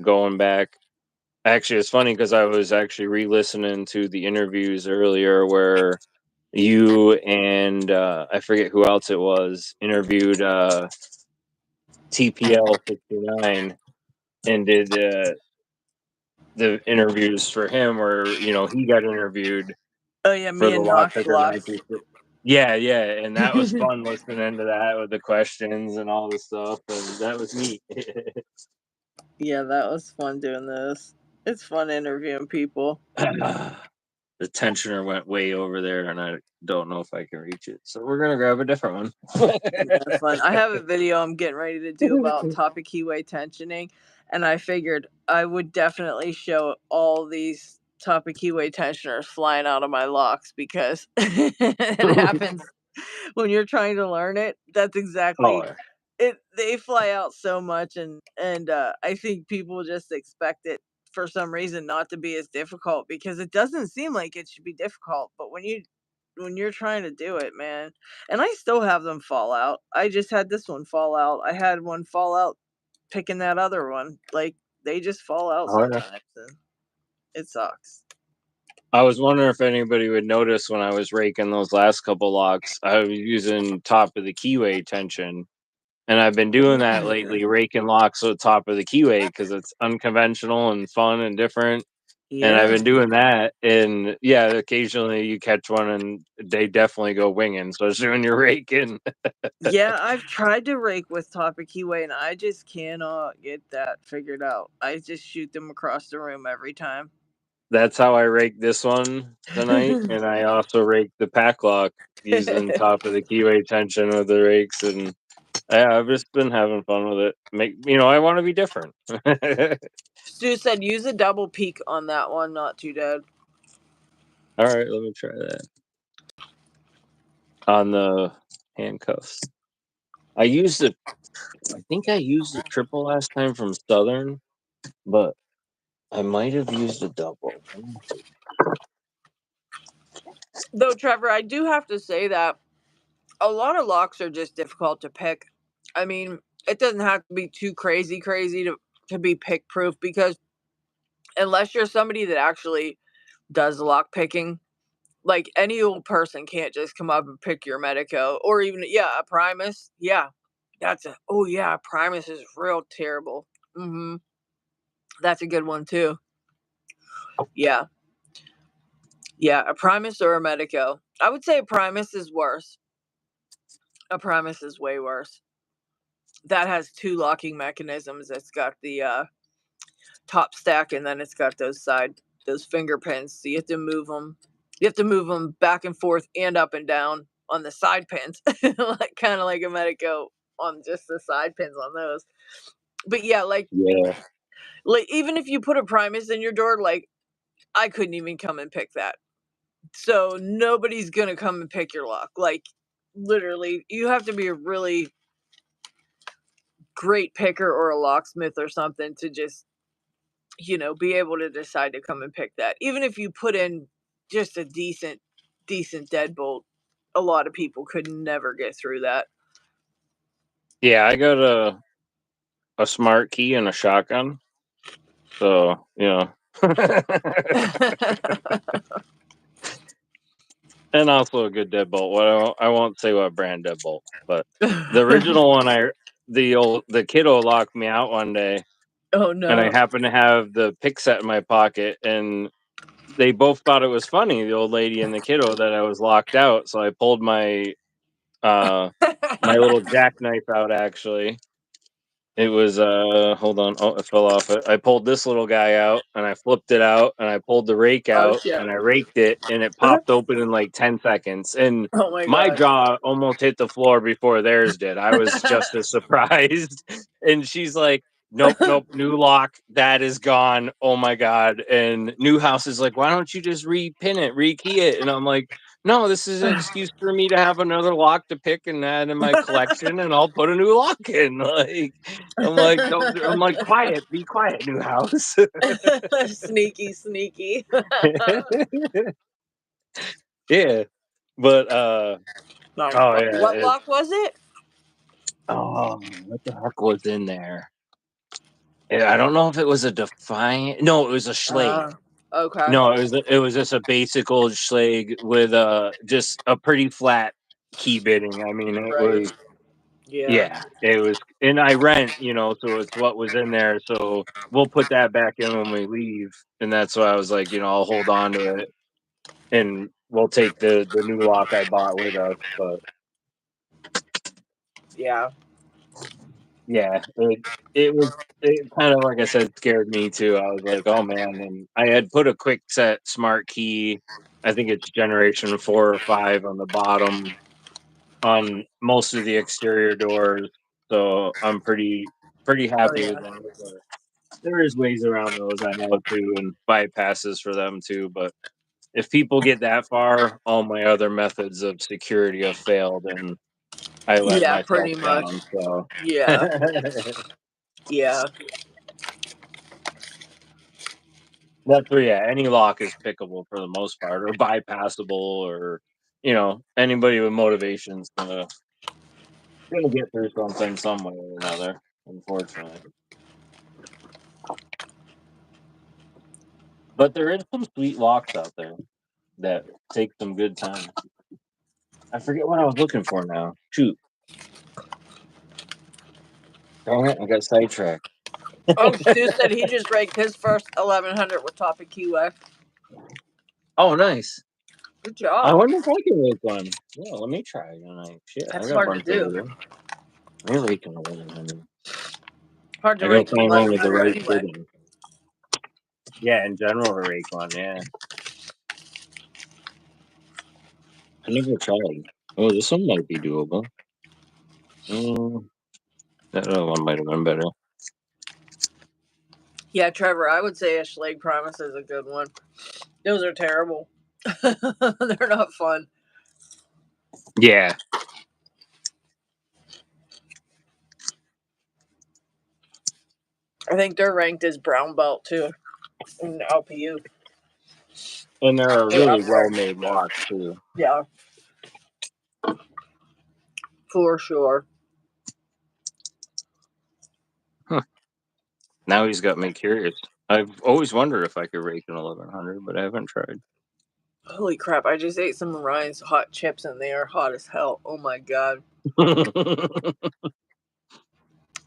B: going back. Actually, it's funny because I was actually re-listening to the interviews earlier where you and I forget who else it was interviewed TPL 69 and did the interviews for him where he got interviewed
A: oh yeah,
B: for
A: me
B: the
A: and
B: lock
A: Knox
B: picker
A: locks.
B: 93. Yeah, yeah, and that was fun listening to that with the questions and all the stuff, and that was neat.
A: Yeah, that was fun doing this. It's fun interviewing people.
B: The tensioner went way over there, and I don't know if I can reach it, so we're gonna grab a different one.
A: Yeah, fun. I have a video I'm getting ready to do about topic keyway tensioning, and I figured I would definitely show all these topic keyway tensioners flying out of my locks because it happens when you're trying to learn it. That's exactly
B: Oh,
A: it. They fly out so much, and I think people just expect it for some reason not to be as difficult because it doesn't seem like it should be difficult, but when you're trying to do it, man, and I still have them fall out. I just had this one fall out. I had one fall out picking that other one. Like, they just fall out
B: oh yeah.
A: sometimes. It sucks.
B: I was wondering if anybody would notice when I was raking those last couple locks, I was using top of the keyway tension, and I've been doing that
A: Yeah.
B: lately, raking locks with top of the keyway because it's unconventional and fun and different. And I've
A: Yeah.
B: been doing that, and yeah, occasionally you catch one, and they definitely go winging. Especially when you're raking.
A: Yeah, I've tried to rake with Topic Keyway and I just cannot get that figured out. I just shoot them across the room every time.
B: That's how I rake this one tonight, and I also rake the pack lock using top of the keyway tension with the rakes, and yeah, I've just been having fun with it. I want to be different.
A: Stu said use a double peak on that one, not too dead.
B: All right, let me try that on the handcuffs. I used it. I think I used a triple last time from Southern, but I might have used a double. Let me see.
A: Though, Trevor, I do have to say that a lot of locks are just difficult to pick. I mean, it doesn't have to be too crazy to be pick proof because unless you're somebody that actually does lock picking, like any old person can't just come up and pick your Medico or even a Primus. Yeah, a Primus is real terrible. Hmm. That's a good one too. Yeah, yeah, a Primus or a Medico. I would say a Primus is worse. A Primus is way worse. That has two locking mechanisms. It's got the top stack and then it's got those finger pins. So you have to move them. You have to move them back and forth and up and down on the side pins, like kind of like a Medico on just the side pins on those. But yeah,
B: Yeah,
A: like even if you put a Primus in your door, like I couldn't even come and pick that. So nobody's gonna come and pick your lock. Like literally, you have to be a really great picker or a locksmith or something to just be able to decide to come and pick that. Even if you put in just a decent deadbolt, a lot of people could never get through that.
B: yeah. I got a smart key and a shotgun, so and also a good deadbolt. Well, I won't say what brand deadbolt, but the original one, the kiddo locked me out one day,
A: Oh
B: and I
A: no.
B: happened to have the pick set in my pocket, and they both thought it was funny, the old lady and the kiddo, that I was locked out. So I pulled uh my little jackknife out. Actually, it was hold on. Oh, it fell off. I pulled this little guy out, and I flipped it out, and I pulled the rake
A: Oh
B: out,
A: shit.
B: and I raked it, and it popped open in like 10 seconds. And
A: Oh my
B: my
A: god.
B: jaw almost hit the floor before theirs did. I was just as surprised. And she's like, "Nope, nope, new lock. That is gone. Oh my god." And new house is like, "Why don't you just repin it, rekey it?" And I'm like, "No, this is an excuse for me to have another lock to pick and add in my collection, and I'll put a new lock in." Like, I'm like, "Don't." I'm like, "Quiet, be quiet, new house."
A: Sneaky, sneaky.
B: Yeah, but
A: No,
B: oh yeah,
A: what lock was it?
B: what the heck was in there? Yeah, I don't know if it was a Defiant. No, it was a Schlage.
A: Uh, okay.
B: No, it was just a basic old Schlage with just a pretty flat key bitting. I mean, it
A: Right.
B: was.
A: Yeah.
B: Yeah, it was, and I rent, so it's what was in there. So we'll put that back in when we leave, and that's why I was like, I'll hold on to it, and we'll take the new lock I bought with us. But
A: Yeah.
B: yeah, it kind of, like I said, scared me too. I was like, oh man, and I had put a quick set smart key. I think it's generation 4 or 5 on the bottom on most of the exterior doors, so I'm pretty
A: Oh
B: happy with
A: yeah.
B: that. But there is ways around those, I know too, and bypasses for them too. But if people get that far, all my other methods of security have failed, and I let
A: Yeah,
B: myself
A: pretty much.
B: down. So
A: Yeah. Yeah.
B: that's where, yeah, any lock is pickable for the most part, or bypassable, or anybody with motivations gonna get through something some way or another. Unfortunately. But there is some sweet locks out there that take some good time. I forget what I was looking for now. Shoot. Darn it, I got sidetracked.
A: Oh, Stu said he just ranked his first 1100 with Topic QX.
B: Oh, nice.
A: Good
B: I
A: job.
B: wonder if I can make one. Yeah, let me try tonight. Shit, I
A: That's
B: got a
A: hard to
B: bunch over
A: do.
B: there. Let me rake an 1100.
A: Hard to
B: I gotta
A: rank an
B: find one with the
A: 1100
B: right
A: anyway.
B: fitting. Yeah, in general, to rake one. Yeah, I never tried. Oh, this one might be doable. Mm, that other one might have been better.
A: Yeah, Trevor, I would say a Schlage Promise is a good one. Those are terrible. They're not fun.
B: Yeah.
A: I think they're ranked as brown belt too in LPU.
B: And they're a
A: Way
B: really
A: up there.
B: well-made lock too.
A: Yeah, for sure.
B: Huh. Now he's got me curious. I've always wondered if I could rake an 1100, but I haven't tried.
A: Holy crap, I just ate some of Ryan's hot chips and they are hot as hell. Oh my god.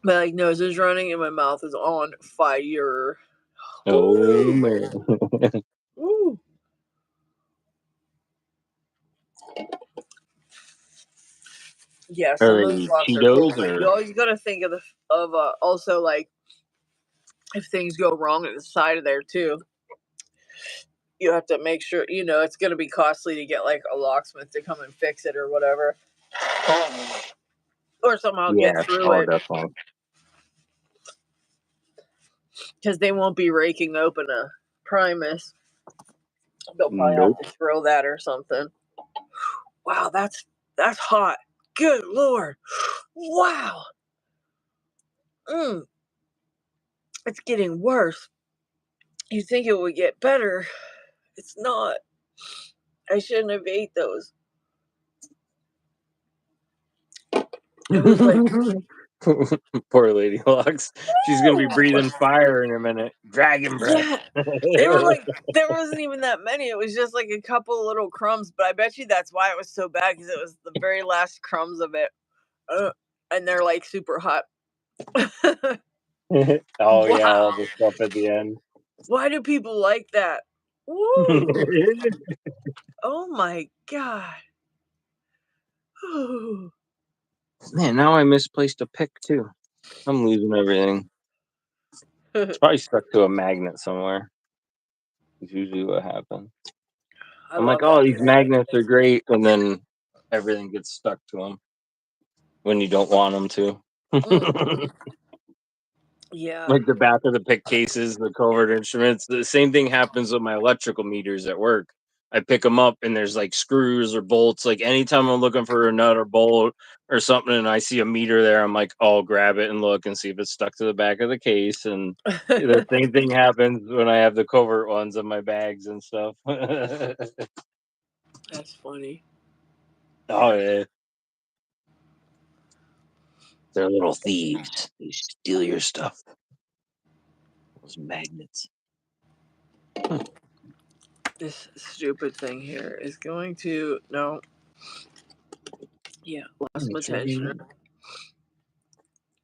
A: My like nose is running and my mouth is on fire.
B: Oh
A: Woo!
B: man.
A: Woo! Yeah,
B: Are
A: some of those
B: they
A: locks are cool,
B: Cheetos
A: but you
B: or?
A: always gotta think of also like if things go wrong at the side of there too. You have to make sure it's gonna be costly to get like a locksmith to come and fix it or whatever, or somehow get
B: Yeah.
A: through
B: Oh,
A: it
B: definitely.
A: because they won't be raking open a Primus. They'll probably have
B: Nope.
A: to throw that or something. Wow, that's hot. Good lord. Wow. Mm, it's getting worse. You think it would get better. It's not. I shouldn't have ate those. It was like,
B: Poor Lady Locks. She's gonna be
A: woo!
B: breathing fire in a minute. Dragon breath.
A: Yeah. They were like, there wasn't even that many. It was just like a couple of little crumbs, but I bet you that's why it was so bad because it was the very last crumbs of it. Uh, and they're like super hot.
B: Oh yeah, all
A: Wow.
B: the stuff at the end.
A: Why do people like that? Woo! Oh my god.
B: Man, now I misplaced a pick too. I'm losing everything. It's probably stuck to a magnet somewhere. Is usually what happens.
A: I
B: I'm like,
A: love
B: oh,
A: that
B: these
A: pick.
B: magnets are great, and then everything gets stuck to them when you don't want them
A: Mm,
B: to.
A: yeah.
B: Like the back of the pick cases, the covert instruments. The same thing happens with my electrical meters at work. I pick them up and there's like screws or bolts. Like anytime I'm looking for a nut or bolt or something and I see a meter there, I'm like, oh, grab it and look and see if it's stuck to the back of the case. And the same thing happens when I have the covert ones in my bags and stuff. Oh,
A: That's funny.
B: yeah. They're little thieves. They steal your stuff. Those magnets.
A: This stupid thing here is going to no. Yeah, lost my tensioner.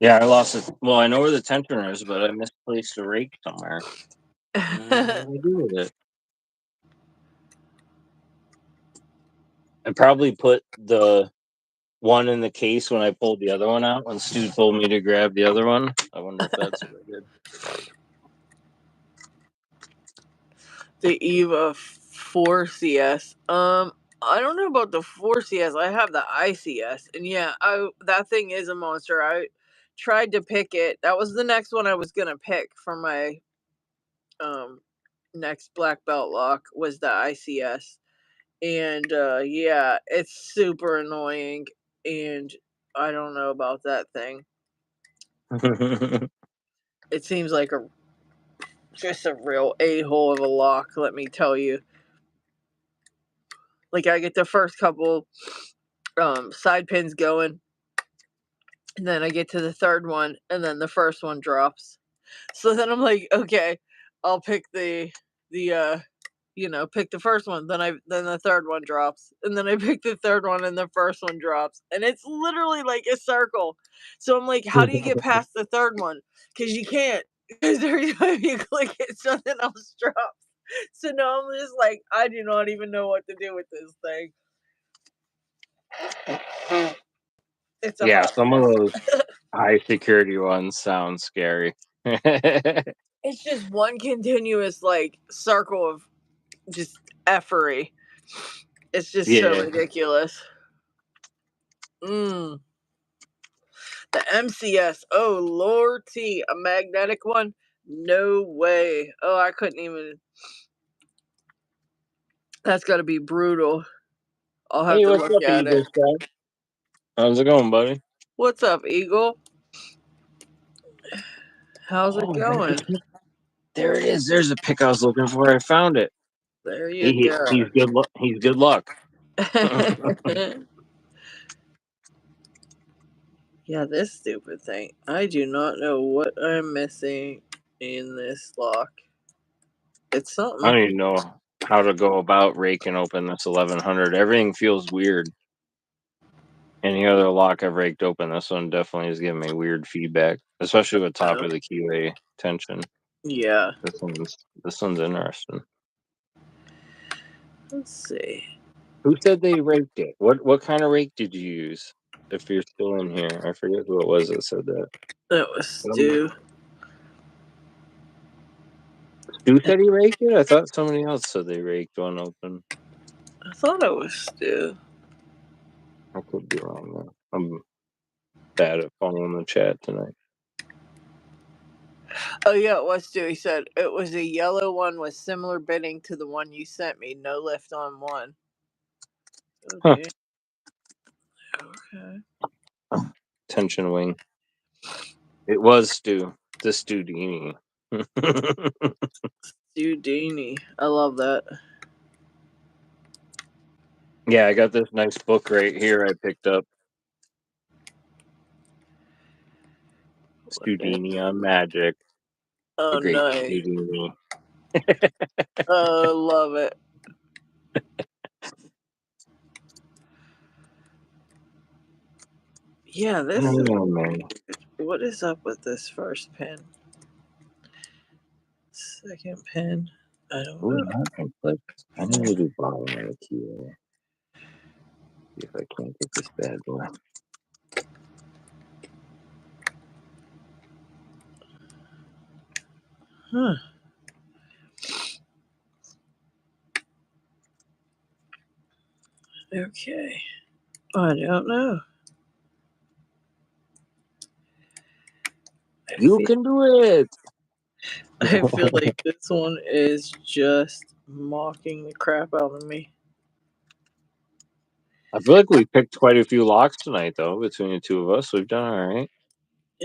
B: Yeah, I lost it. Well, I know where the tensioner is, but I misplaced a rake somewhere. What do I do with it? I probably put the one in the case when I pulled the other one out. When Stu told me to grab the other one, I wonder if that's what I did.
A: The Eva 4CS. I don't know about the 4CS. I have the ICS, and yeah, that thing is a monster. I tried to pick it. That was the next one I was gonna pick for my um next black belt lock was the ICS, and yeah, it's super annoying, and I don't know about that thing. It seems like a just a real a-hole of a lock. Let me tell you. Like I get the first couple side pins going, and then I get to the third one, and then the first one drops. So then I'm like, okay, I'll pick the pick the first one, then the third one drops, and then I pick the third one, and the first one drops, and it's literally like a circle. So I'm like, how do you get past the third one? Because you can't. Because every time you click it, something else drops. So now I'm just like, I do not even know what to do with this thing. It's a
B: Yeah,
A: hot
B: some of
A: mess.
B: those high security ones sound scary.
A: It's just one continuous like circle of just effery. It's just so
B: Yeah.
A: ridiculous. Mm. The MCS. Oh lordy, a magnetic one? No way. Oh, I couldn't even. That's got to be brutal. I'll have
B: Hey,
A: to
B: what's
A: look
B: up,
A: at it.
B: Eagle Scout? How's it going, buddy?
A: What's up, Eagle? How's it
B: Oh, there's a
A: going?
B: pick. There it is. There's a pick I was looking for. I found it.
A: There you go.
B: He's good. He's good luck.
A: Yeah, this stupid thing. I do not know what I'm missing in this lock. It's
B: I
A: something.
B: don't even know how to go about raking open this 1100. Everything feels weird. Any other lock I've raked open, this one definitely is giving me weird feedback, especially with top
A: Uh,
B: of the keyway tension.
A: yeah.
B: This one's interesting.
A: Let's see.
B: Who said they raked it? What kind of rake did you use? If you're still in here, I forget who it was that said that.
A: That was
B: Um,
A: Stu.
B: Stu said he raked it. I thought somebody else said they raked one open.
A: I thought it was Stu.
B: I could be wrong though. I'm bad at following the chat tonight.
A: Oh yeah, it was Stu. He said it was a yellow one with similar bidding to the one you sent me. No lift on one.
B: Huh?
A: Okay. Okay.
B: Tension wing. It was Stu. The Stu Dini.
A: Stu Dini. I love that.
B: Yeah, I got this nice book right here. I picked up
A: What is
B: Studini
A: it?
B: on Magic. The
A: Oh
B: great
A: nice.
B: Studini.
A: Love it. Yeah, this is
B: Oh man.
A: what is up with this first pin? Second pin. I don't
B: Ooh,
A: know.
B: that can click. I need to do bottom on the key. See if I can't get this bad boy.
A: Huh. Okay. I don't know. I
B: You
A: feel
B: can do it.
A: I feel like this one is just mocking the crap out of me.
B: I feel like we picked quite a few locks tonight, though. Between the two of us, we've done all right.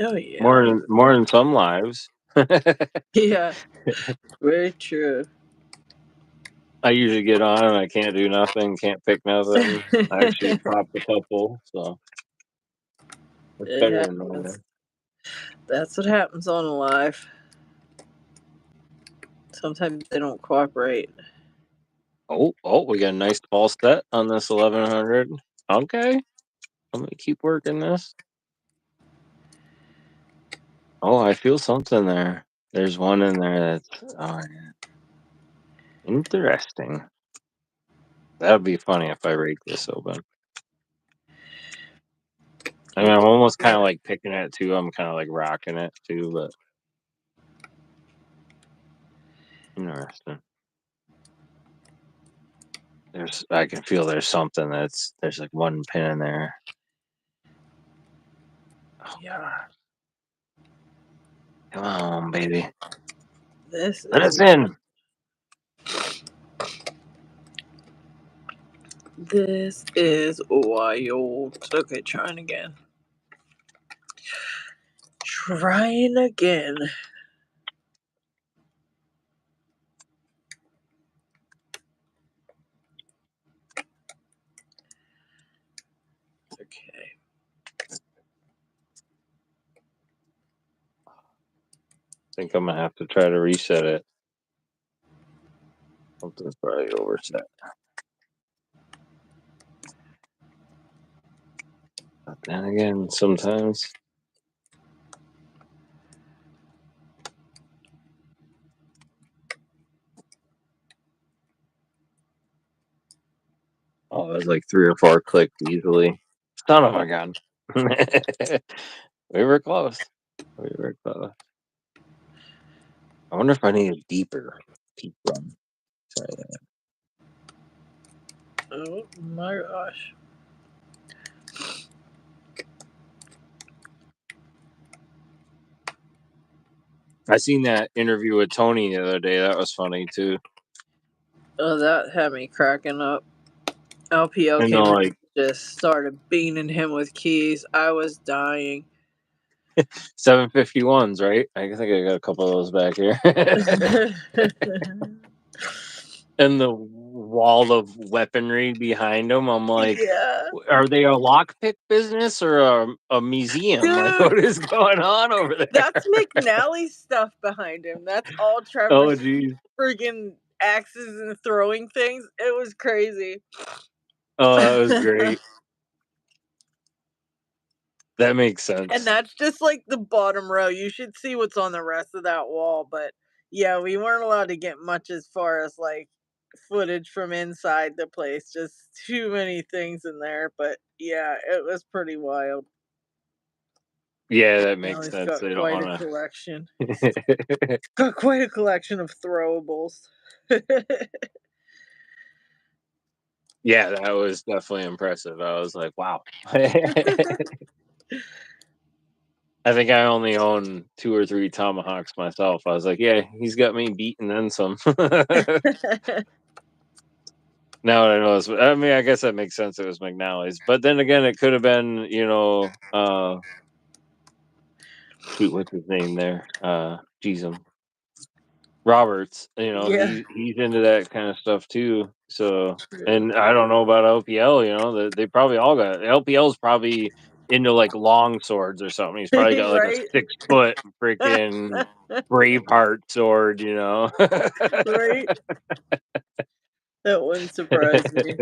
A: Oh yeah.
B: More than some lives.
A: Yeah. Very true.
B: I usually get on and I can't do nothing, can't pick nothing. I actually
A: It
B: popped a couple, so it's better than
A: happens.
B: normal.
A: That's what happens on live. Sometimes they don't cooperate.
B: Oh, we got a nice false set on this 1100. Okay, let me keep working this. Oh, I feel something there. There's one in there that's yeah. Interesting. That would be funny if I rake this open. I mean, I'm almost kind of like picking it too. I'm kind of like rocking it too, but interesting. I can feel there's something there's like one pin in there. Oh,
A: Yeah.
B: come on, baby.
A: This
B: Let
A: is
B: us in.
A: this is wild. Okay, trying again. Trying again. Okay.
B: I think I'm gonna have to try to reset it. Something's probably overset. But then again, sometimes. Oh, it was like 3 or 4 clicks easily. Son of a gun. We were close. We were close. I wonder if I need a deeper peak run. Try that.
A: Oh my gosh.
B: I seen that interview with Tony the other day. That was funny too.
A: Oh, that had me cracking up. LPL
B: And they're
A: came in
B: like
A: and just started beaning him with keys. I was dying.
B: 751s, right? I think I got a couple of those back here. And the wall of weaponry behind them. I'm like,
A: Yeah.
B: are they a lockpick business or a museum? Like,
A: Dude,
B: what is going on over
A: that's
B: there?
A: McNally's stuff behind him. That's all
B: Oh,
A: Trevor's
B: geez.
A: friggin' axes and throwing things. It was crazy.
B: Oh, that was great. That makes
A: And
B: sense.
A: that's just like the bottom row. You should see what's on the rest of that wall. But yeah, we weren't allowed to get much as far as like footage from inside the place. Just too many things in there. But yeah, it was pretty wild.
B: Yeah, that
A: Now
B: makes
A: he's
B: sense.
A: got
B: They don't
A: quite a
B: want
A: collection.
B: to.
A: Got quite a collection of throwables.
B: Yeah, that was definitely impressive. I was like, wow. I think I only own 2 or 3 tomahawks myself. I was like, yeah, he's got me beaten then some. Now that I know this, I mean, I guess that makes sense. It was McNally's, but then again, it could have been, shoot, what's his name there? Geez, Roberts.
A: Yeah,
B: He's into that kind of stuff too. So,
A: true.
B: and I don't know about LPL. They probably all got LPL's probably into like long swords or something. He's probably got like a
A: Right?
B: 6 foot freaking Braveheart sword.
A: Right? That wouldn't surprise me.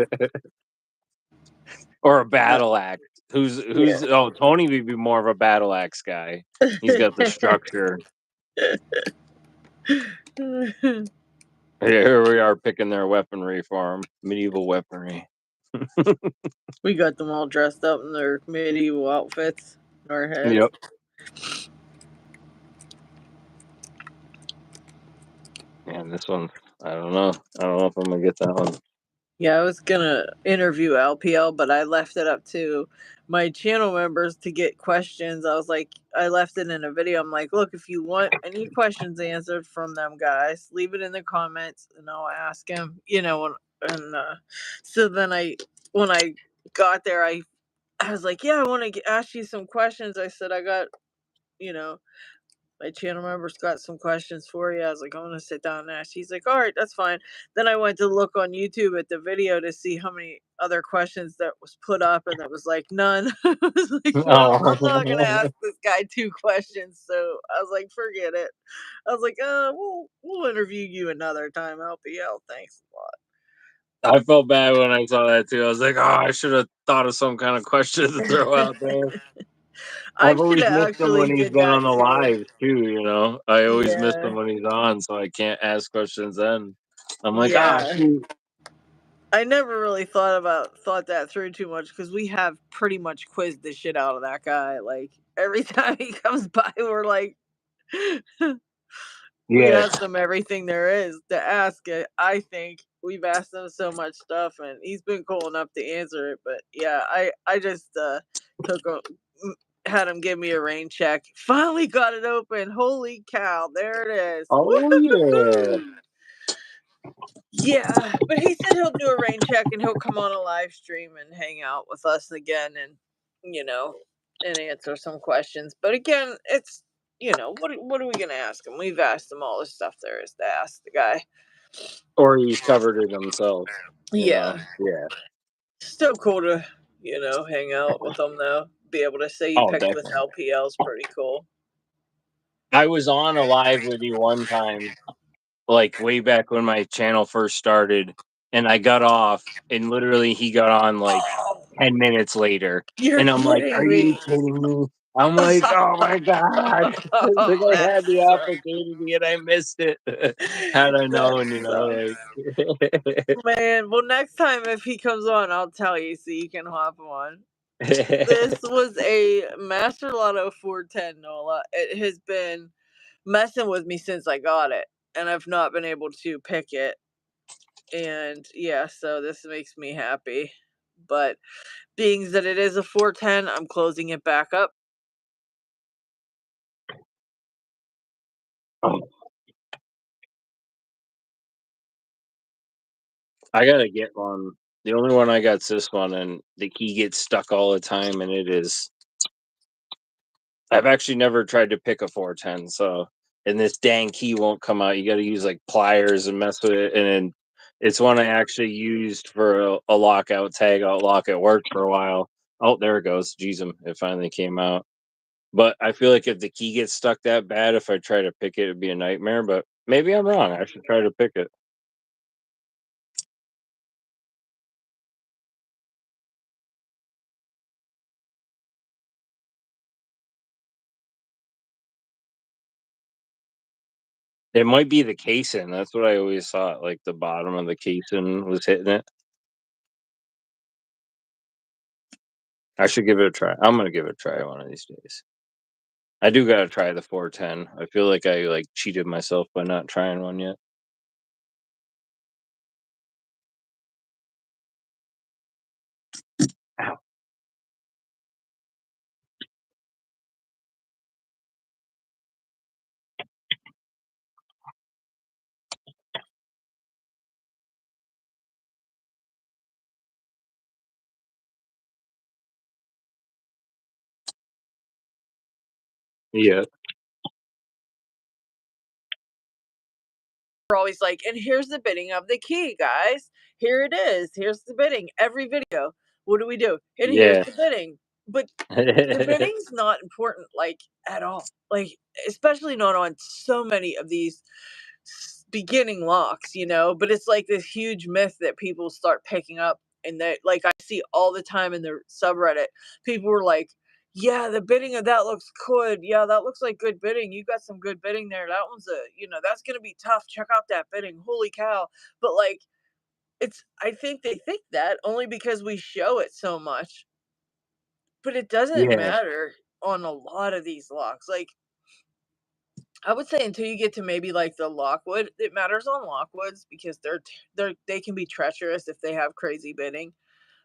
B: Or a
A: Uh,
B: battle axe.
A: yeah.
B: Who's oh Tony would be more of a battle axe guy. He's got the structure. Here we are picking their weaponry for him. Medieval weaponry.
A: We got them all dressed up in their medieval outfits in our heads.
B: Yep. Man, this one, I don't know. I don't know if I'm gonna get that one.
A: Yeah, I was gonna interview LPL, but I left it up to my channel members to get questions. I was like, I left it in a video. I'm like, look, if you want any questions answered from them guys, leave it in the comments and I'll ask them, and so then when I got there, I was like, yeah, I want to ask you some questions. I said, I got, you know, my channel members got some questions for you. I was like, I want to sit down and ask. He's like, all right, that's fine. Then I went to look on YouTube at the video to see how many other questions that was put up, and that was like none. I was like, well, I'm not gonna
B: Oh,
A: ask this guy 2 questions. So I was like, forget it. I was like, we'll interview you another time, LPL. Thanks a lot.
B: I felt bad when I saw that too. I was like, oh, I should have thought of some kind of question to throw out there.
A: I
B: I've
A: should
B: always
A: have
B: missed him when
A: actually
B: he's
A: did
B: been on
A: that
B: the
A: too.
B: lives too. I always miss him
A: Yeah,
B: when he's on, so I can't ask questions then. I'm like, ah,
A: yeah.
B: shoot.
A: I never really thought that through too much because we have pretty much quizzed the shit out of that guy. Like every time he comes by, we're like, we
B: Yeah.
A: ask him everything there is to ask it. I think we've asked him so much stuff, and he's been cool enough to answer it. But yeah, I just took a had him give me a rain check. Finally got it open. Holy cow! There it is.
B: Oh yeah.
A: Woo! Yeah, but he said he'll do a rain check and he'll come on a live stream and hang out with us again you know, and answer some questions. But again, it's what are we gonna ask him? We've asked him all the stuff there is to ask the guy.
B: Or he's covered it himself.
A: Yeah.
B: Yeah.
A: Still cool to, hang out with him though. Be able to say you
B: Oh,
A: picked with
B: definitely.
A: LPL is pretty cool.
B: I was on a live with you one time like way back when my channel first started, and I got off, and literally he got on like
A: Oh,
B: 10 minutes later,
A: you're
B: and I'm like, "Are
A: kidding me.
B: you kidding me?" I'm like, "Oh my god!"
A: Oh,
B: Like I
A: that
B: had the
A: sucks.
B: opportunity and I missed it. Had I
A: That
B: known,
A: sucks. Man, well, next time if he comes on, I'll tell you so you can hop on. This was a Master Lotto 410, Nola. It has been messing with me since I got it, and I've not been able to pick it. And yeah, so this makes me happy. But being that it is a 410, I'm closing it back up.
B: I gotta get one. The only one I got's this one, and the key gets stuck all the time, and it is. I've actually never tried to pick a 410, so and this dang key won't come out. You got to use like pliers and mess with it, and then it's one I actually used for a lockout tag out lock at work for a while. Oh, there it goes. Jeez, it finally came out. But I feel like if the key gets stuck that bad, if I try to pick it, it'd be a nightmare. But maybe I'm wrong. I should try to pick it. It might be the casing. That's what I always thought. Like the bottom of the casing was hitting it. I should give it a try. I'm gonna give it a try one of these days. I do gotta try the 410. I feel like I like cheated myself by not trying one yet. Ow. Yeah,
A: We're always like, and here's the bidding of the key, guys. Here it is. Here's the bidding. Every video. What do we do? And here's
B: yeah.
A: the bidding. But the bidding's not important, like, at all. Like, especially not on so many of these beginning locks, but it's like this huge myth that people start picking up, and that, like, I see all the time in the subreddit. People were like, yeah, the bidding of that looks good. Yeah, that looks like good bidding. You got some good bidding there. That one's that's gonna be tough. Check out that bidding. Holy cow. But like, I think they think that only because we show it so much, but it doesn't
B: Yeah.
A: matter on a lot of these locks. Like, I would say until you get to maybe like the Lockwood, it matters on Lockwoods because they can be treacherous if they have crazy bidding.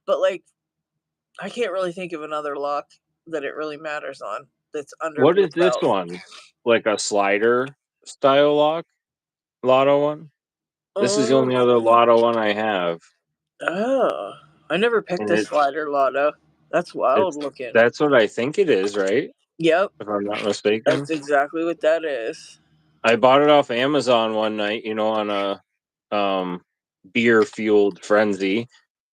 A: But like, I can't really think of another lock that it really matters on that's under
B: What
A: blue
B: is this
A: felt.
B: one? Like a slider style lock? Lotto one? This is the
A: Um,
B: only other Lotto one I have.
A: oh, I never picked
B: And
A: a slider Lotto. That's wild
B: it's
A: looking.
B: that's what I think it is, right?
A: Yep,
B: If I'm not mistaken.
A: that's exactly what that is.
B: I bought it off Amazon one night, on a um beer fueled frenzy,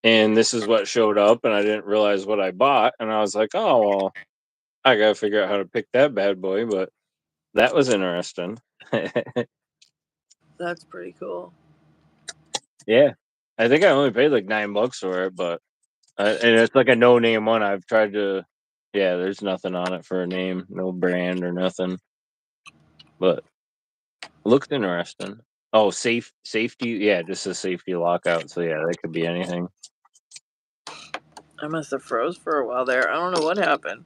B: and this is what showed up, and I didn't realize what I bought, and I was like, "Oh, well, I gotta figure out how to pick that bad boy." But that was interesting.
A: That's pretty cool.
B: Yeah, I think I only paid like $9 for it, but and it's like a no name one. I've tried to, yeah, there's nothing on it for a name, no brand or nothing, but looks interesting. Oh, safety, yeah, just a safety lockout. So yeah, that could be anything.
A: I must have froze for a while there. I don't know what happened.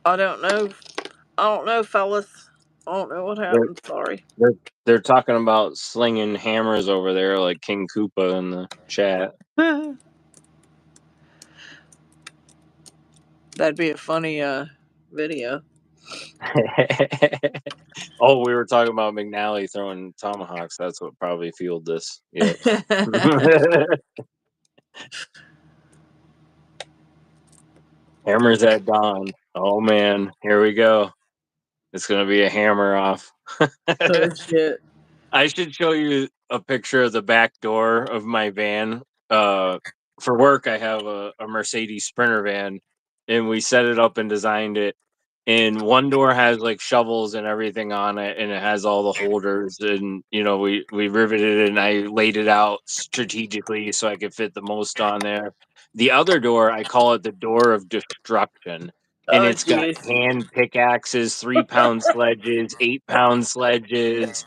A: I don't know. I don't know, fellas. I don't know what
B: They're
A: happened. Sorry.
B: they're they're talking about slinging hammers over there like King Koopa in the chat.
A: That'd be a funny video.
B: Oh, we were talking about McNally throwing tomahawks. That's what probably fueled this. Yep. Hammers at dawn. Oh man, here we go. It's gonna be a hammer off.
A: Oh shit.
B: I should show you a picture of the back door of my van. Uh, for work, I have a Mercedes Sprinter van, and we set it up and designed it. and one door has like shovels and everything on it, and it has all the holders, and we riveted it, and I laid it out strategically so I could fit the most on there. The other door, I call it the door of destruction, and
A: Oh,
B: it's got
A: jeez.
B: hand pickaxes, 3-pound sledges, 8-pound sledges,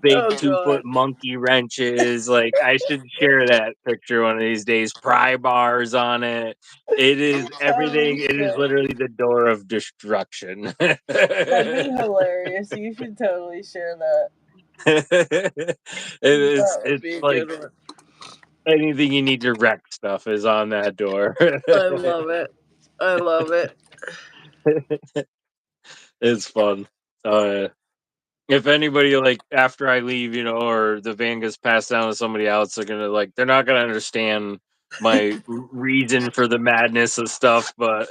B: big
A: Oh,
B: 2-foot
A: God.
B: monkey wrenches. Like, I should share that picture one of these days. Pry bars on it. It is
A: Totally
B: everything. It is
A: should.
B: literally the door of destruction.
A: That'd be hilarious. You should totally share that. That would
B: It's
A: be a
B: like
A: good one.
B: anything you need to wreck stuff is on that door.
A: I love it. I love it.
B: It's fun. Uh, if anybody, like, after I leave, or the van gets passed down to somebody else, they're not gonna understand my reason for the madness of stuff, but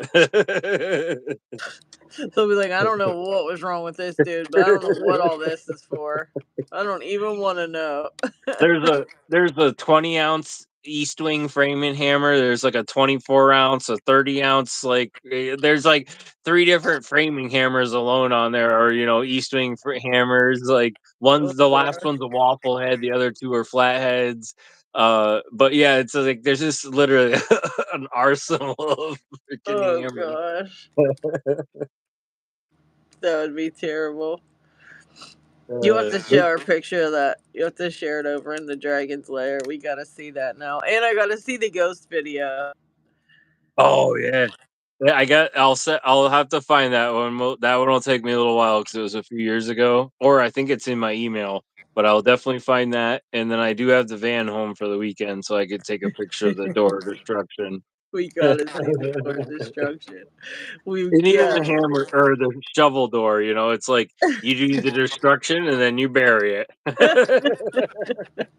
A: They'll be like, I don't know what was wrong with this dude, but I don't know what all this is for. I don't even want to know.
B: there's a 20-ounce East Wing framing hammer. There's like a 24-ounce, a 30-ounce. Like, there's like three different framing hammers alone on there, or East Wing hammers. Like,
A: Oh,
B: the last
A: God.
B: one's a waffle head, the other two are flatheads. But yeah, it's like there's just literally an arsenal of freaking
A: Oh,
B: hammers.
A: gosh. That would be terrible. You have
B: Uh,
A: to
B: it-
A: share a picture of that. You have to share it over in the Dragon's Lair. We gotta see that now. And I gotta see the ghost video.
B: oh yeah. Yeah, I'll have to find that one. That one will take me a little while because it was a few years ago, or I think it's in my email. But I'll definitely find that, and then I do have the van home for the weekend, so I could take a picture of the door of destruction.
A: We
B: And
A: gotta see the door of destruction. We
B: even
A: yeah.
B: the hammer or the shovel door, it's like you do the destruction and then you bury it.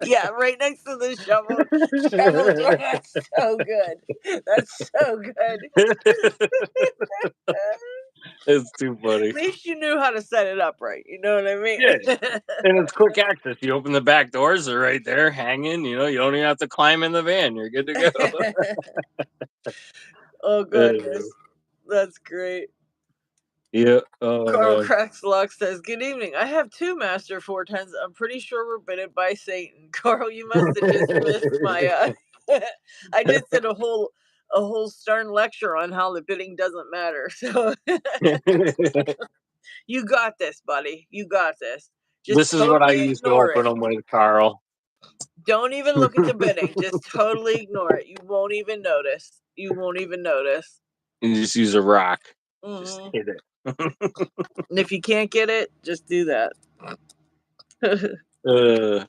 A: Yeah, right next to the shovel door. That's so good. That's so good.
B: It's too
A: At
B: funny.
A: least you knew how to set it up right. You know what I mean?
B: Yeah. And it's quick access. You open the back doors, they're right there hanging. You don't even have to climb in the van. You're good to go.
A: Oh
B: Uh,
A: goodness, that's great.
B: yeah. Oh
A: Carl
B: man.
A: Crackslock says, "Good evening. I have two Master 410s. I'm pretty sure we're bitten by Satan." Carl, you must have just missed my. I just did a whole stern lecture on how the bidding doesn't matter. So you got this, buddy. You got this. Just
B: This is what I
A: totally
B: used to
A: ignore
B: open
A: it.
B: them with, Carl.
A: Don't even look at the bidding. Just totally ignore it. You won't even notice. You won't even notice.
B: And just use a rock. Just
A: Mhm.
B: hit it.
A: And if you can't get it, just do that.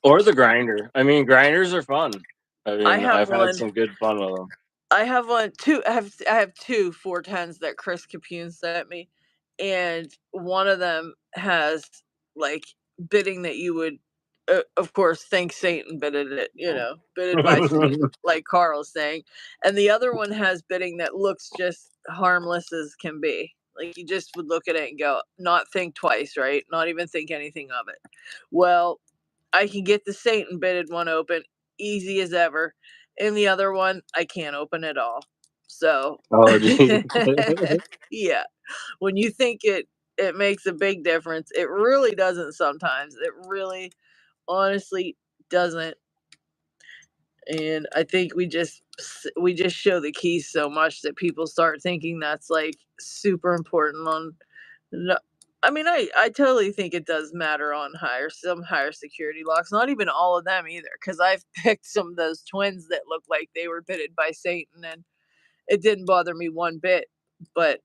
B: Or the grinder. I mean, grinders are fun. I
A: I
B: mean,
A: have
B: I've had
A: one.
B: some good fun with them.
A: I have one two I have 2 410s that Chris Capune sent me, and one of them has, like, bidding that you would, of course, think Satan bidded it, bidded by Satan, like Carl's saying, and the other one has bidding that looks just harmless as can be. Like, you just would look at it and go, not think twice, right? Not even think anything of it. Well, I can get the Satan bitted one open easy as ever, and the other one I can't open at all. So,
B: Oh, geez.
A: yeah, when you think it makes a big difference, it really doesn't sometimes. It really honestly doesn't. And I think we just show the keys so much that people start thinking that's like super important on no, I mean, I totally think it does matter on some higher security locks. Not even all of them either, because I've picked some of those twins that look like they were bitted by Satan, and it didn't bother me one bit. But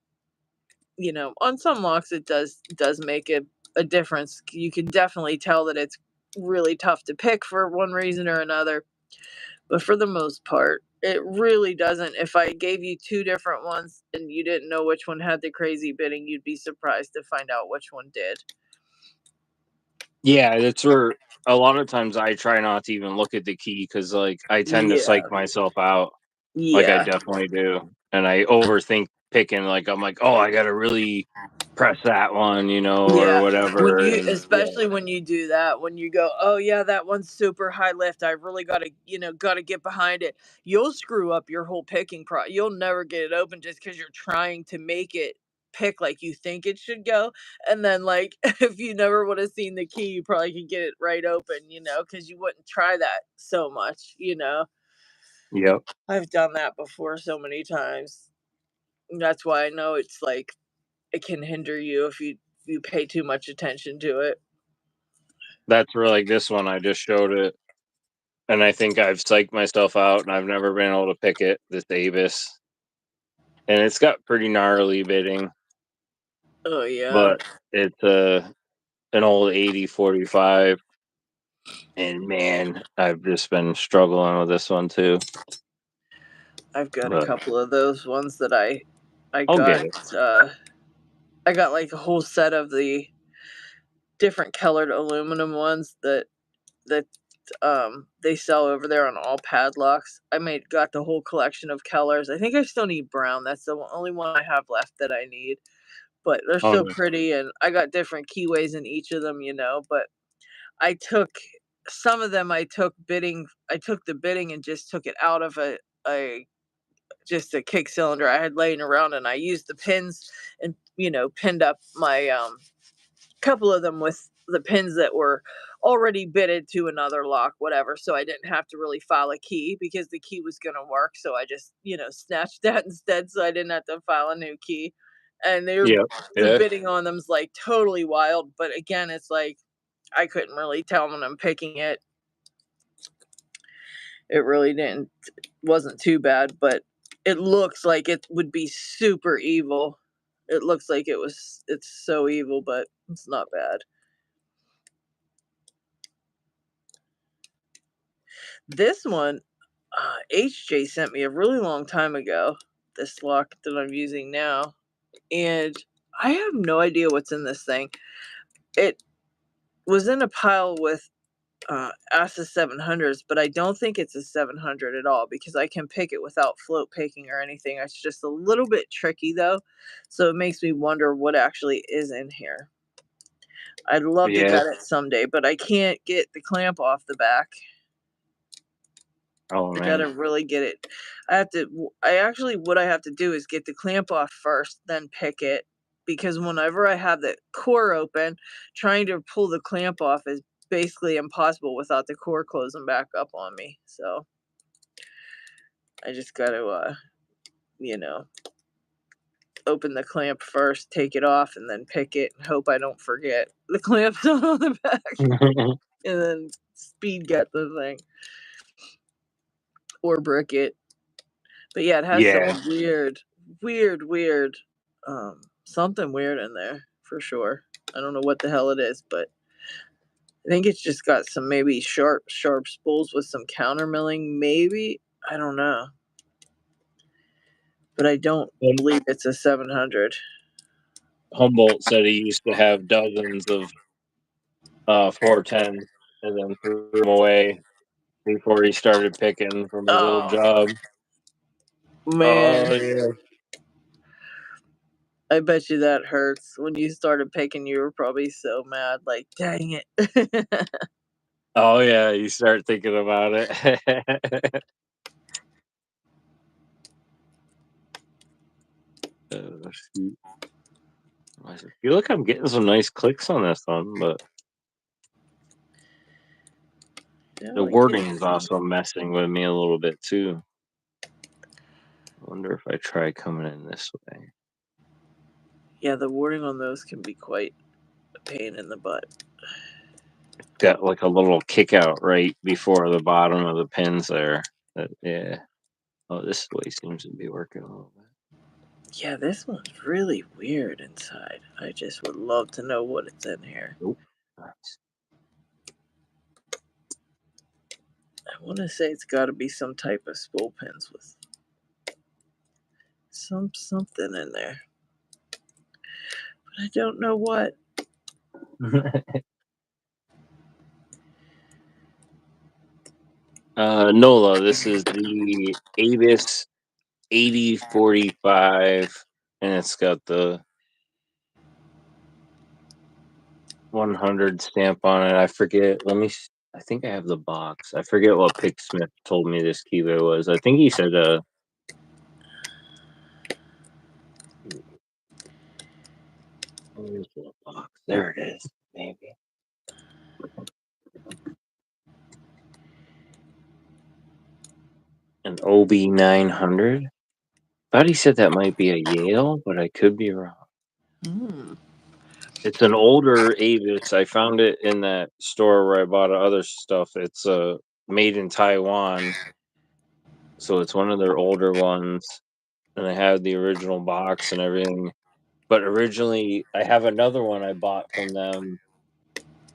A: on some locks, it does make a difference. You can definitely tell that it's really tough to pick for one reason or another. But for the most part, it really doesn't. If I gave you two different ones and you didn't know which one had the crazy bidding, you'd be surprised to find out which one did.
B: Yeah, that's where a lot of times I try not to even look at the key because, like, I tend to psych
A: Yeah.
B: myself out. Like, I
A: Yeah.
B: definitely do. And I overthink picking. Like, I'm like, oh, I got to really press that one, or
A: Yeah. When
B: whatever.
A: you
B: And yeah.
A: especially when you do that, when you go, "Oh yeah, that one's super high lift. I really got to get behind it." You'll screw up your whole picking you'll never get it open just cuz you're trying to make it pick like you think it should go, and then, like, if you never would have seen the key, you probably could get it right open, because you wouldn't try that so much.
B: Yep.
A: I've done that before so many times. That's why I know it's like it can hinder you if you pay too much attention to it.
B: That's where, like, this one, I just showed it, and I think I've psyched myself out, and I've never been able to pick it, this Avis, and it's got pretty gnarly bidding,
A: Oh yeah.
B: but it's, an old 8045, and man, I've just been struggling with this one too,
A: I've got a
B: but
A: couple of those ones that I
B: I'll
A: got
B: get it.
A: uh I got like a whole set of the different colored aluminum ones that they sell over there on all padlocks. I made got the whole collection of colors. I think I still need brown. That's the only one I have left that I need. But they're
B: Oh,
A: so pretty, and I got different keyways in each of them. But I took some of them. I took the bidding and just took it out of a just a kick cylinder I had laying around, and I used the pins and pinned up my couple of them with the pins that were already bitted to another lock, whatever. So I didn't have to really file a key because the key was going to work. So I just, snatched that instead. So I didn't have to file a new key. And
B: yep,
A: the
B: yeah.
A: bidding on them's like totally wild. But again, it's like I couldn't really tell when I'm picking it. It really wasn't too bad, but it looks like it would be super evil. It looks like it's so evil, but it's not bad. This one, HJ sent me a really long time ago, this lock that I'm using now, and I have no idea what's in this thing. It was in a pile with ASUS 700s, but I don't think it's a 700 at all because I can pick it without float picking or anything. It's just a little bit tricky though, so it makes me wonder what actually is in here. I'd love to
B: Yeah.
A: get it someday, but I can't get the clamp off the back.
B: Oh
A: I
B: man.
A: gotta really get it. What I have to do is get the clamp off first, then pick it, because whenever I have the core open, trying to pull the clamp off is basically impossible without the core closing back up on me. So I just gotta, you know, open the clamp first, take it off, and then pick it, and hope I don't forget the clamp's not on the back, and then speed get the thing or brick it. But yeah, it has some
B: Yeah.
A: weird, something weird in there for sure. I don't know what the hell it is, but I think it's just got some maybe sharp spools with some counter milling, maybe. I don't know, but I don't
B: And
A: believe it's a 700.
B: Humboldt said he used to have dozens of 410s and then threw them away before he started picking from his old
A: Oh
B: job.
A: man,
B: Oh yeah.
A: I bet you that hurts. When you started picking, you were probably so mad, like, dang it.
B: Oh yeah, you start thinking about it. Shoot. I feel like I'm getting some nice clicks on this one, but
A: Yeah,
B: the
A: I get
B: wording is also messing with me a little bit too. I wonder if I try coming in this way.
A: Yeah, the wording on those can be quite a pain in the butt.
B: Got like a little kick out right before the bottom of the pins there. Yeah. Oh, this way seems to be working a little bit.
A: Yeah, this one's really weird inside. I just would love to know what it's in here.
B: Nope. Nice.
A: I want to say it's got to be some type of spool pins with something in there, but I don't know what.
B: Nola, this is the Avis 8045, and it's got the 100 stamp on it. I forget. I think I have the box. I forget what Picksmith told me this keyway was. I think he said Where's the box? There it is. Maybe. An OB900. Thought he said that might be a Yale, but I could be wrong.
A: Hmm.
B: It's an older Avis. I found it in that store where I bought other stuff. It's made in Taiwan, so it's one of their older ones, and I have the original box and everything. But originally, I have another one I bought from them,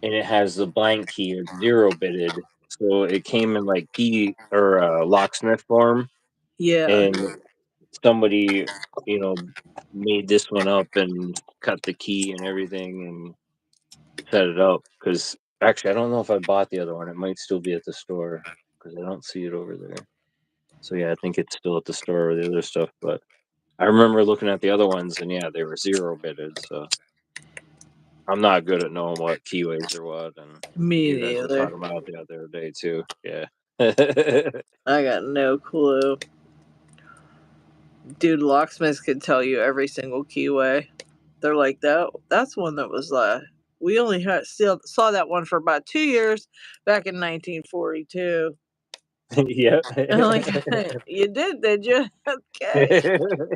B: and it has the blank key. It's zero bitted, so it came in like key or locksmith form,
A: Yeah.
B: and somebody, you know, made this one up and cut the key and everything and set it up. Because actually, I don't know if I bought the other one. It might still be at the store because I don't see it over there. So yeah, I think it's still at the store with the other stuff. But I remember looking at the other ones, and yeah, they were zero bitted. So I'm not good at knowing what keyways are what, and
A: Me
B: you guys were
A: neither.
B: talking about it the other day too. Yeah.
A: I got no clue. Dude, locksmiths could tell you every single keyway. They're like that. That's one that was we only had still saw that one for about 2 years back in 1942.
B: Yeah.
A: And I'm like, you did you? Okay,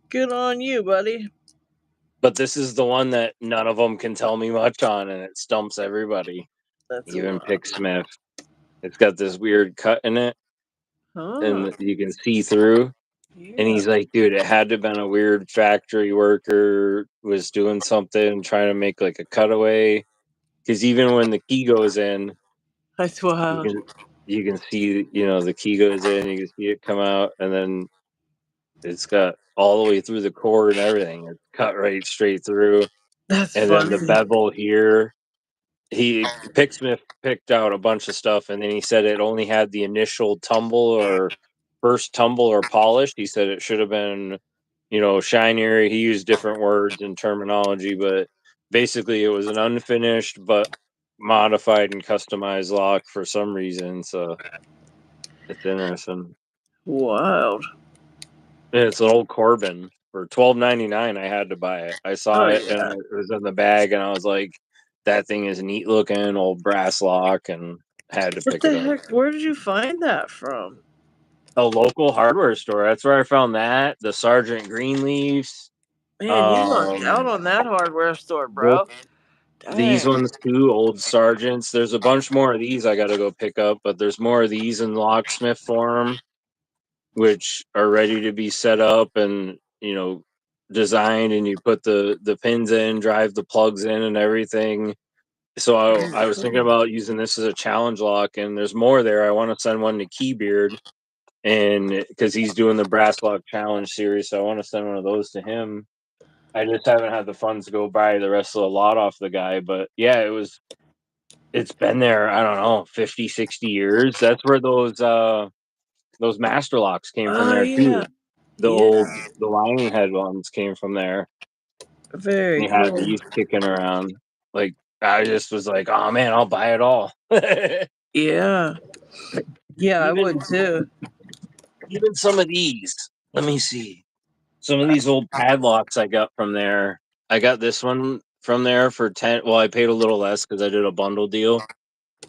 A: good on you, buddy.
B: But this is the one that none of them can tell me much on, and it stumps everybody,
A: That's a
B: even
A: lot.
B: Picksmith. It's got this weird cut in it,
A: Huh?
B: and you can see through. And
A: Yeah.
B: he's like, "Dude, it had to have been a weird factory worker was doing something, trying to make like a cutaway. Because even when the key goes in,
A: That's
B: you
A: wild.
B: can you can see, the key goes in, you can see it come out, and then it's got all the way through the cord and everything. It's cut right straight through,
A: That's
B: and then the
A: funny.
B: bevel here. He Picksmith picked out a bunch of stuff, and then he said it only had the initial tumble or first tumble or polish. He said it should have been, shinier. He used different words and terminology, but basically it was an unfinished but modified and customized lock for some reason. So it's interesting.
A: Wild.
B: And it's an old Corbin for $12.99. I had to buy it. I
A: Oh
B: saw it and
A: yeah.
B: it was in the bag, and I was like, "That thing is neat looking, old brass lock," and had to
A: What
B: pick it
A: the
B: up.
A: heck? Where did you find that from?
B: A local hardware store. That's where I found that. The Sergeant Greenleafs.
A: Man, you lucked out
B: Um,
A: on that hardware store,
B: both
A: bro.
B: these
A: Dang.
B: ones too, old Sergeants. There's a bunch more of these I got to go pick up, but there's more of these in locksmith form, which are ready to be set up and designed, and you put the pins in, drive the plugs in and everything. So I was thinking
A: Cool.
B: about using this as a challenge lock, and there's more there. I want to send one to Keybeard, and because he's doing the brass lock challenge series, so I want to send one of those to him. I just haven't had the funds to go buy the rest of the lot off the guy, but yeah, it's been there, I don't know, 50, 60 years. That's where those master locks came from
A: Oh
B: there
A: yeah.
B: too.
A: Yeah.
B: The lion head ones came from there.
A: Very
B: They had
A: cool.
B: these kicking around. Like, I just was like, oh man, I'll buy it all.
A: Yeah. Yeah, I
B: even
A: would too.
B: even some of these. Let me see. Some of these old padlocks I got from there. I got this one from there for 10. Well, I paid a little less because I did a bundle deal.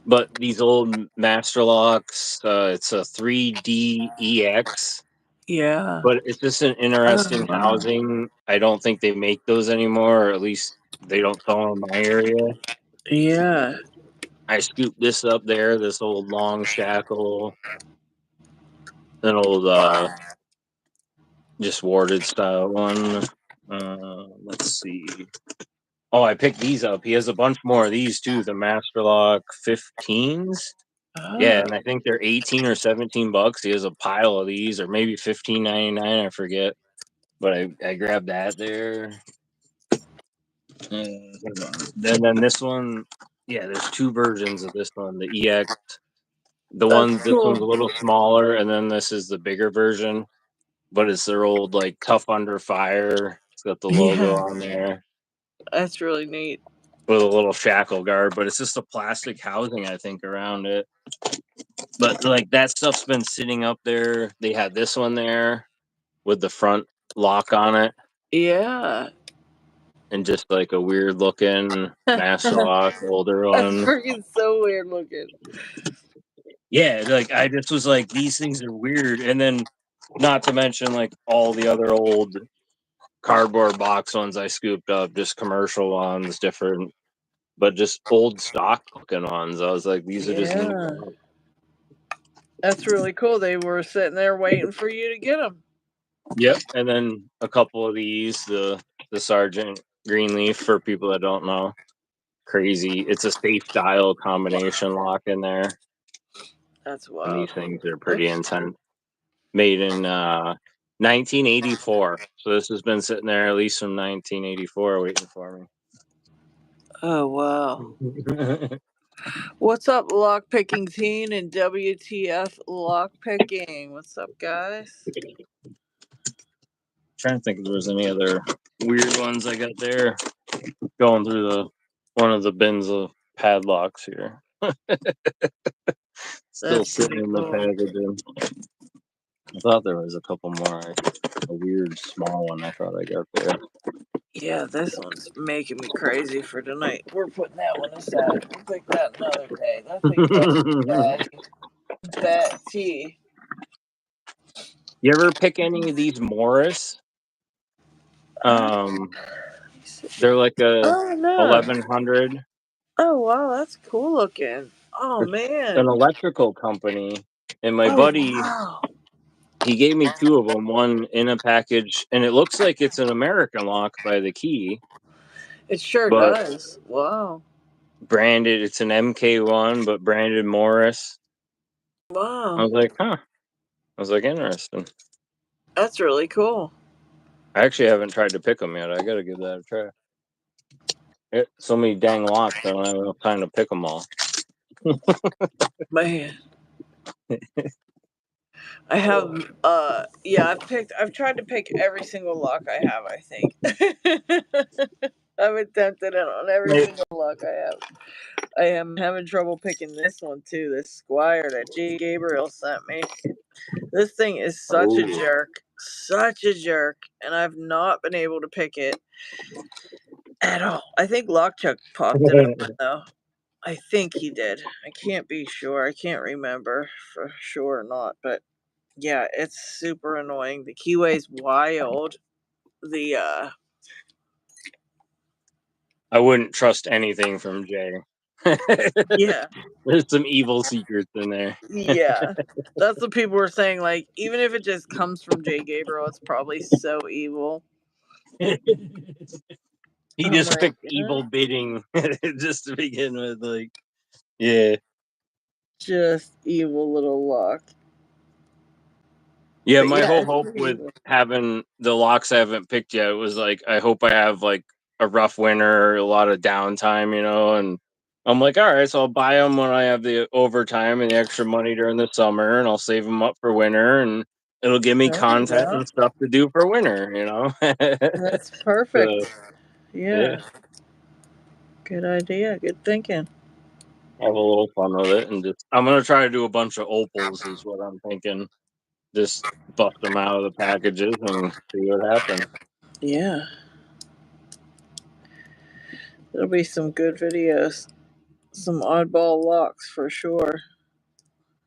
B: But these old master locks, it's a 3D EX,
A: Yeah.
B: but it's just an interesting
A: Oh, wow.
B: housing. I don't think they make those anymore, or at least they don't sell them in my area.
A: Yeah.
B: I scooped this up there, this old long shackle, an old just warded style one. Let's see. Oh, I picked these up. He has a bunch more of these too. The Master Lock 15s. Yeah,
A: Oh.
B: and I think they're 18 or 17 bucks. He has a pile of these, or maybe 15.99. I forget. But I grabbed that there. Then this one, yeah, there's two versions of this one. The EX,
A: That's
B: this one's a
A: cool.
B: little smaller, and then this is the bigger version. But it's their old like tough under fire. It's got the logo
A: Yeah.
B: on there
A: That's really neat.
B: with a little shackle guard, but it's just a plastic housing, I think, around it. But like that stuff's been sitting up there. They had this one there with the front lock on it.
A: Yeah.
B: and just like a weird looking master
A: That's
B: lock, older one.
A: freaking so weird looking.
B: Yeah, like I just was like, these things are weird, and then not to mention like all the other old cardboard box ones I scooped up, just commercial ones, different, but just old stock looking ones. I was like, these are just neat.
A: Yeah. That's really cool. They were sitting there waiting for you to get them.
B: Yep, and then a couple of these, the Sergeant Greenleaf for people that don't know. Crazy. It's a safe dial combination lock in there,
A: That's
B: and
A: wild.
B: these things are pretty
A: That's
B: intense. Made in 1984. So this has been sitting there at least from 1984 waiting for
A: oh wow.
B: me.
A: What's up, lockpicking teen and WTF lockpicking? What's up, guys?
B: Trying to think if there's any other weird ones I got there. Going through the one of the bins of padlocks here. Still
A: That's
B: sitting
A: pretty
B: in the
A: cool.
B: packaging. I thought there was a couple more. A weird small one I thought I got there.
A: Yeah, this one's making me crazy for tonight. We're putting that one aside. We'll pick that another day. That's a good bet tea.
B: You ever pick any of these Morris?
A: Uh,
B: They're like a
A: oh no.
B: 1100.
A: Oh wow, that's cool looking. Oh
B: It's an
A: man.
B: electrical company, and my
A: Oh
B: buddy,
A: wow.
B: he gave me two of them, one in a package, and it looks like it's an American lock by the key,
A: It sure
B: but
A: does. Wow.
B: branded. It's an MK1, but branded Morris. I
A: Wow.
B: was like, huh. I was like, interesting.
A: That's really cool.
B: I actually haven't tried to pick them yet. I got to give that a try. So many dang locks. I don't have enough time to pick them all.
A: Man. I have yeah, I've tried to pick every single lock I have, I think. I've attempted it on every
B: Hey.
A: single lock I have. I am having trouble picking this one too, this Squire that J. Gabriel sent me. This thing is such a
B: Oh.
A: jerk. Such a jerk. And I've not been able to pick it at all. I think Lockchuck popped it open though. I think he did. I can't be sure. I can't remember for sure or not, but yeah, it's super annoying. The keyway's wild. The
B: I wouldn't trust anything from Jay.
A: yeah,
B: There's some evil secrets in there.
A: yeah. That's what people were saying. Like, even if it just comes from Jay Gabriel, it's probably so evil.
B: He
A: I'm
B: just
A: like,
B: picked evil bidding just to begin with. Like, yeah.
A: just evil little lock.
B: Yeah,
A: But
B: my
A: yeah,
B: whole
A: it's
B: hope
A: pretty
B: with
A: evil.
B: having the locks I haven't picked yet was like, I hope I have like a rough winter, a lot of downtime, and I'm like, all right, so I'll buy them when I have the overtime and the extra money during the summer, and I'll save them up for winter, and it'll give me
A: There you
B: content
A: go.
B: and stuff to do for winter.
A: That's
B: So,
A: perfect.
B: yeah,
A: Yeah. Good idea. Good thinking.
B: have a little fun with it, and just I'm gonna try to do a bunch of opals, is what I'm thinking. Just bust them out of the packages and see what happens.
A: Yeah. There'll be some good videos. Some oddball locks for sure.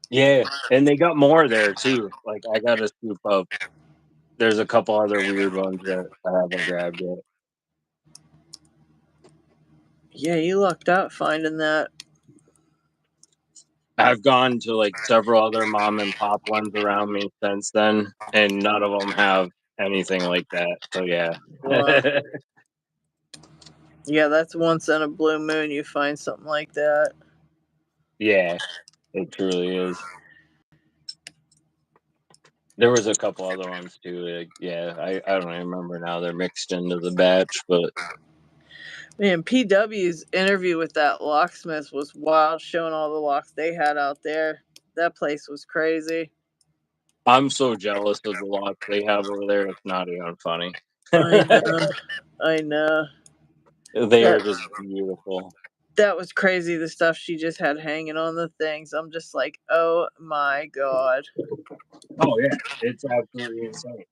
B: Yeah, and they got more there too. Like I got a scoop of. There's a couple other weird ones that I haven't grabbed yet.
A: Yeah, you lucked out finding that.
B: I've gone to like several other mom and pop ones around me since then, and none of them have anything like that. So yeah,
A: Wow. Yeah, that's once in a blue moon you find something like that.
B: yeah, it truly is. There was a couple other ones too. Like, yeah, I don't even remember now. They're mixed into the batch, but
A: Man, PW's interview with that locksmith was wild, showing all the locks they had out there. That place was crazy.
B: I'm so jealous of the lots they have over there. It's not even funny.
A: I know. I know.
B: They
A: That
B: are just beautiful.
A: that was crazy, the stuff she just had hanging on the things. I'm just like, oh my god.
B: Oh yeah, it's absolutely insane.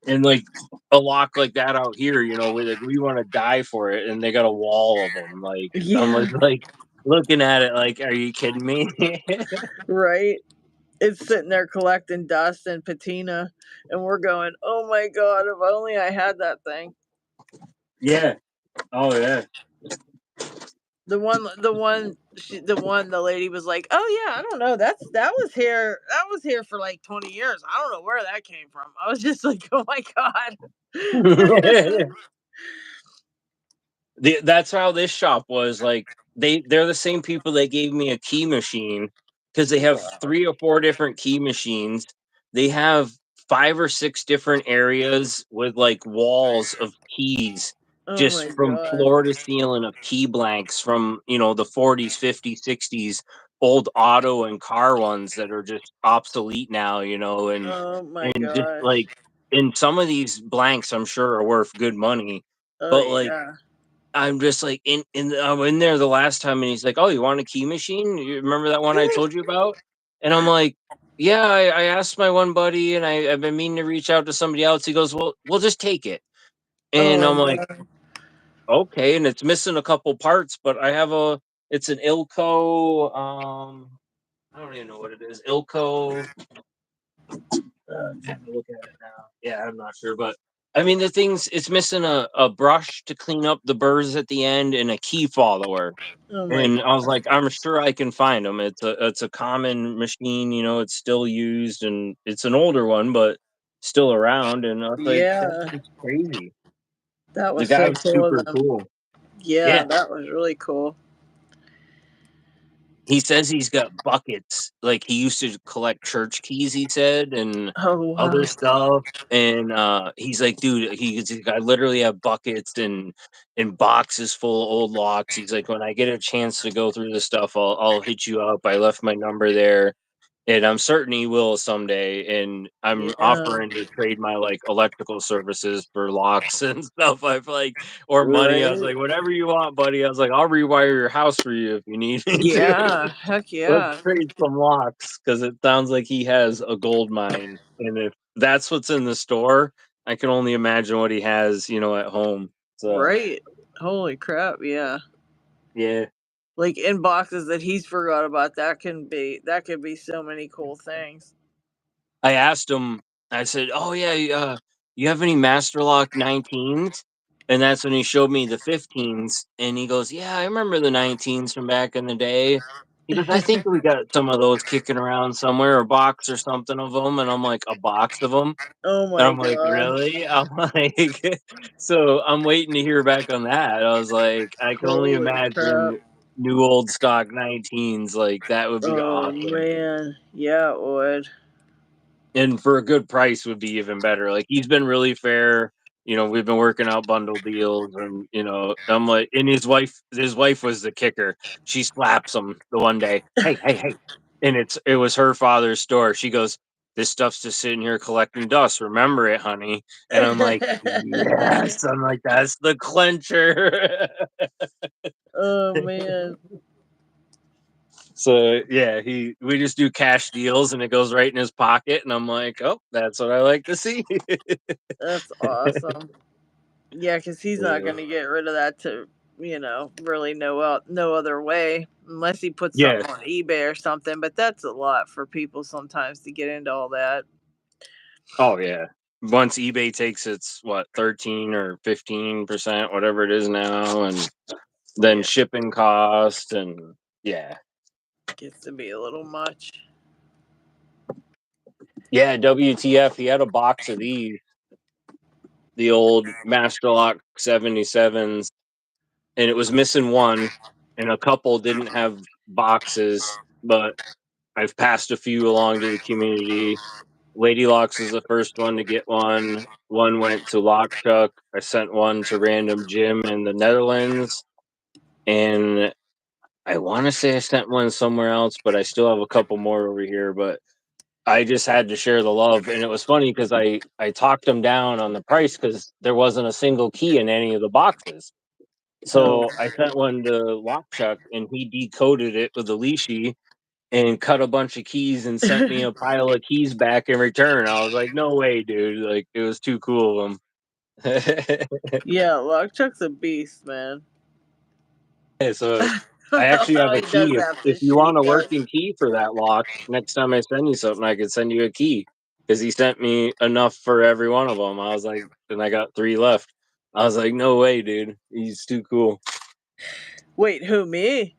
B: and like a lock like that out here, we want to die for it, and they got a wall of them. Like I'm
A: Yeah,
B: like looking at it, like, are you kidding me?
A: right. It's sitting there collecting dust and patina, and we're going, "Oh my god, if only I had that thing."
B: Yeah. Oh yeah.
A: The lady was like, "Oh yeah, I don't know. That was here for like 20 years. I don't know where that came from." I was just like, "Oh my god."
B: That's how this shop was, like, they're the same people that gave me a key machine because they have
A: Wow.
B: 3 or 4 different key machines. They have 5 or 6 different areas with, like, walls of keys,
A: Oh
B: just
A: my
B: from
A: god.
B: floor to ceiling of key blanks from, the 40s, 50s, 60s, old auto and car ones that are just obsolete now,
A: Oh my
B: and just,
A: gosh.
B: like, and some of these blanks I'm sure are worth good money,
A: Oh
B: but, like,
A: yeah.
B: I'm just like I'm in there the last time, and he's like, "Oh, you want a key machine? You remember that one I told you about?" And I'm like, "Yeah, I asked my one buddy, and I've been meaning to reach out to somebody else." He goes, "Well, we'll just take it." And
A: Oh
B: I'm like,
A: man.
B: "Okay," and it's missing a couple parts, but it's an Ilco. I don't even know what it is. Ilco. Trying to look at it now. Yeah, I'm not sure, but I mean, it's missing a brush to clean up the burrs at the end and a key follower.
A: Oh my
B: And I was
A: god.
B: like, I'm sure I can find them. It's a common machine, it's still used, and it's an older one, but still around. And I was like, that's
A: Yeah.
B: just crazy.
A: That
B: The
A: was so
B: guy's
A: cool of
B: super
A: them.
B: cool.
A: Yeah,
B: Yeah.
A: that was really cool.
B: He says he's got buckets. Like, he used to collect church keys, he said, and
A: Oh
B: other
A: wow.
B: stuff. And he's like, dude, I literally have buckets and boxes full of old locks. He's like, when I get a chance to go through this stuff, I'll hit you up. I left my number there. And I'm certain he will someday, and I'm
A: Yeah.
B: offering to trade my, like, electrical services for locks and stuff. I've, like, or money. I was
A: Right.
B: like, "Whatever you want, buddy." I was like, "I'll rewire your house for you if you need me to."
A: Yeah. Heck
B: Let's
A: yeah.
B: trade some locks because it sounds like he has a gold mine, and if that's what's in the store, I can only imagine what he has, at home. So,
A: Right. Holy crap, yeah.
B: yeah.
A: Like in boxes that he's forgot about, that could be so many cool things.
B: I asked him, I said, "Oh, yeah, you have any Master Lock 19s?" And that's when he showed me the 15s, and he goes, "Yeah, I remember the 19s from back in the day." He goes, "I think we got some of those kicking around somewhere, a box or something of them." And I'm like, "A box of them?"
A: Oh
B: And
A: my
B: I'm like,
A: god.
B: "Really?" I'm like, so I'm waiting to hear back on that. I was like, I can only
A: Holy crap.
B: imagine new old stock 19s, like, that would be
A: Oh
B: awesome.
A: man. Yeah, it would.
B: And for a good price would be even better. Like, he's been really fair. We've been working out bundle deals, and I'm like, and his wife was the kicker. She slaps him the one day. Hey, hey, hey. And it was her father's store. She goes, "This stuff's just sitting here collecting dust. Remember it, honey." And I'm like, "Yes." I'm like, "That's the clencher."
A: Oh man.
B: So yeah, we just do cash deals, and it goes right in his pocket, and I'm like, "Oh, that's what I like to see."
A: That's awesome. Yeah, because he's not
B: Yeah.
A: gonna get rid of that to, really no other way unless he puts
B: Yeah.
A: something on eBay or something. But that's a lot for people sometimes to get into all that.
B: Oh, yeah. Once eBay takes its, what, 13 or 15%, whatever it is now, and then
A: Yeah,
B: shipping cost, and yeah.
A: gets to be a little much.
B: Yeah, WTF, he had a box of these, the old Master Lock 77s, and it was missing one, and a couple didn't have boxes, but I've passed a few along to the community. Lady Locks was the first one to get one. One went to Lock Chuck. I sent one to Random Jim in the Netherlands, and I want to say I sent one somewhere else, but I still have a couple more over here. But I just had to share the love, and it was funny because I talked them down on the price because there wasn't a single key in any of the boxes.
A: Oh,
B: So I sent one to Lock Chuck, and he decoded it with a leashy, and cut a bunch of keys and sent me a pile of keys back in return. I was like, "No way, dude!" Like it was too cool of him.
A: Yeah, Chuck's a beast, man.
B: Yeah, so
A: I
B: I
A: don't know
B: actually
A: how
B: have
A: he
B: a
A: does
B: key.
A: half
B: If
A: this
B: you
A: shit he
B: want a
A: does.
B: working key for that lock, next time I send you something, I could send you a key because he sent me enough for every one of them. I was like, and I got 3 left. I was like, "No way, dude. He's too cool."
A: Wait, who, me?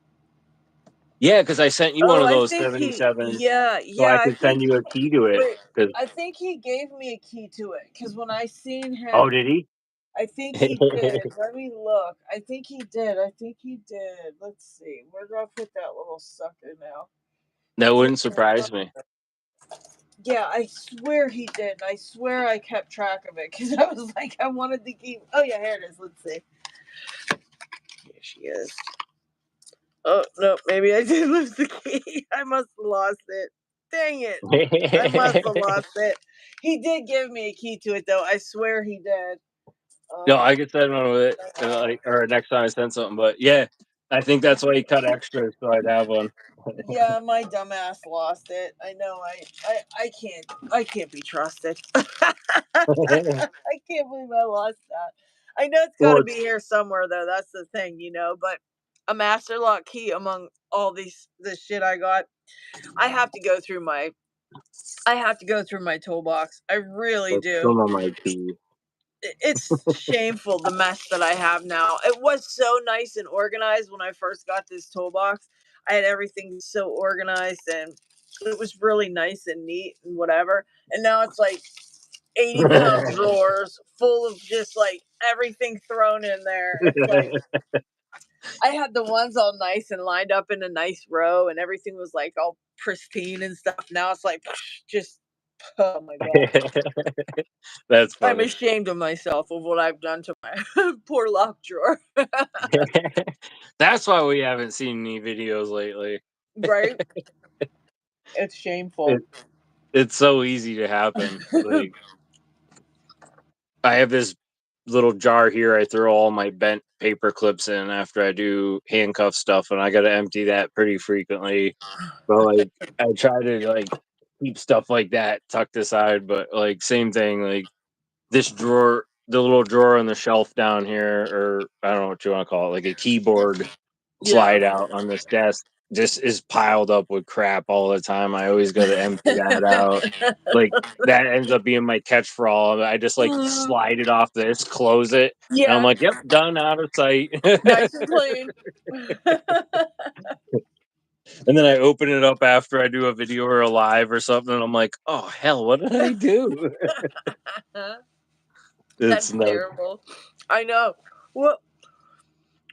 B: Yeah, because I sent you one
A: Oh,
B: of
A: I
B: those
A: think he
B: 77s
A: yeah,
B: so
A: yeah,
B: I
A: I
B: could send
A: think
B: you a key to it.
A: wait,
B: Because
A: I think he gave me a key to it. Cause when I seen
B: oh,
A: him
B: did he?
A: I think he did. Let me look. I think he did. I think he did. Let's see. Where do I put that little sucker now?
B: That
A: Did
B: wouldn't surprise me.
A: Yeah, I swear he did. I swear I kept track of it because I was like, I wanted to keep. Oh yeah, here it is. Let's see. Here she is. Oh no, maybe I did lose the key. I must have lost it. Dang it! I must have lost it. He did give me a key to it though. I swear he did.
B: No,
A: Um,
B: I could send one with it, like, or next time I send something. But yeah, I think that's why he cut extras so I'd have one.
A: yeah, my dumbass lost it. I know. I can't be trusted. I can't believe I lost that. I know it's got
B: Well,
A: to be here somewhere though. That's the thing, you know. But a master lock key among all this shit I got, I have to go through my I have to go through my toolbox. I really
B: that's
A: do.
B: some of my keys.
A: It's shameful the mess that I have now. It was so nice and organized when I first got this toolbox. I had everything so organized and it was really nice and neat and whatever. And now it's like 80-pound drawers full of just like everything thrown in there. It's like I had the ones all nice and lined up in a nice row and everything was like all pristine and stuff. Now it's like just oh my god.
B: That's
A: I'm
B: funny.
A: ashamed of myself of what I've done to my poor lock drawer.
B: That's why we haven't seen any videos lately.
A: Right? It's shameful.
B: It it's so easy to happen. Like I have this little jar here I throw all my bent paper clips in after I do handcuff stuff, and I gotta empty that pretty frequently. But, like, I try to, like, keep stuff like that tucked aside, but, like, same thing, like, this drawer the little drawer on the shelf down here, or I don't know what you wanna call it, like a keyboard
A: Yeah.
B: slide out on this desk just is piled up with crap all the time. I always gotta empty that out. Like, that ends up being my catch for all of it. I just, like,
A: Mm,
B: slide it off this, close it, and I'm
A: yeah,
B: like, "Yep, done, out of sight."
A: nice and clean.
B: And then I open it up after I do a video or a live or something, and I'm like, "Oh, hell, what did I do?" It's
A: That's
B: nuts.
A: terrible. I know. Well,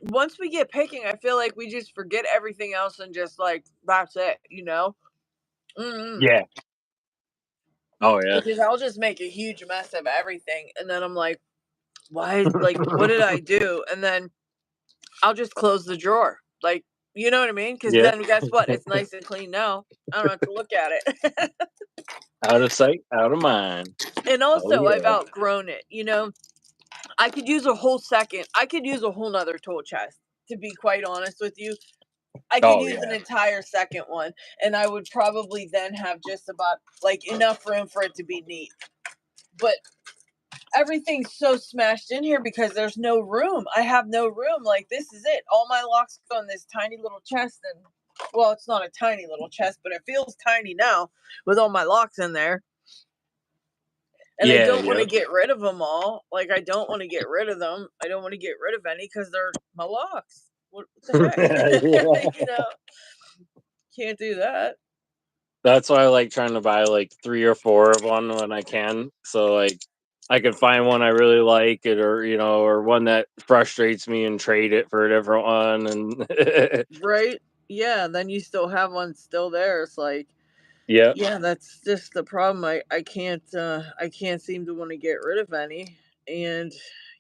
A: once we get picking, I feel like we just forget everything else and just like that's it, you know? Mm-mm.
B: Yeah. Oh, yeah.
A: Because I'll just make a huge mess of everything, and then I'm like, why? Like, what did I do? And then I'll just close the drawer. Like, you know what I mean? Because
B: Yeah.
A: then guess what? It's nice and clean now. I don't have to look at it.
B: Out of sight, out of mind.
A: And
B: Oh,
A: also, I've
B: yeah.
A: outgrown it. You know, I could use a whole second. I could use a whole nother tool chest. To be quite honest with you, I could
B: Oh,
A: use an
B: yeah.
A: entire second one, and I would probably then have just about like enough room for it to be neat. But everything's so smashed in here because there's no room. I have no room. Like this is it. All my locks go in this tiny little chest, and well, it's not a tiny little chest, but it feels tiny now with all my locks in there. And I
B: Yeah,
A: don't want
B: yeah.
A: to get rid of them all. Like I don't want to get rid of them. I don't want to get rid of any because they're my locks. What the heck?
B: Yeah.
A: You know, can't do that.
B: That's why I like trying to buy, like, 3 or 4 of one when I can, so, like, I can find one I really like it or, or one that frustrates me and trade it for a different one, and
A: Right? Yeah. Then you still have one still there. It's like,
B: Yep.
A: yeah, that's just the problem. I can't seem to want to get rid of any. And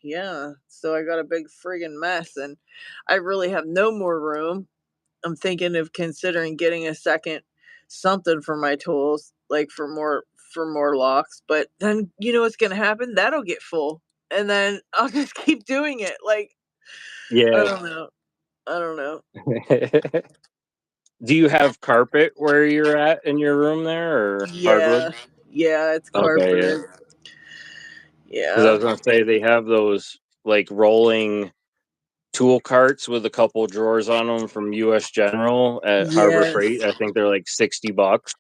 A: yeah, so I got a big friggin' mess and I really have no more room. I'm thinking of considering getting a second something for my tools, like for more locks, but then you know what's gonna happen? That'll get full. And then I'll just keep doing it. Like I
B: Yeah.
A: don't know. I don't know.
B: Do you have carpet where you're at in your room there, or
A: Yeah,
B: hardwood?
A: yeah, it's
B: Okay, yeah.
A: carpeted.
B: Because I
A: Yeah.
B: was gonna say they have those like rolling tool carts with a couple drawers on them from US General at Harbor Freight.
A: Yes.
B: I think they're like $60,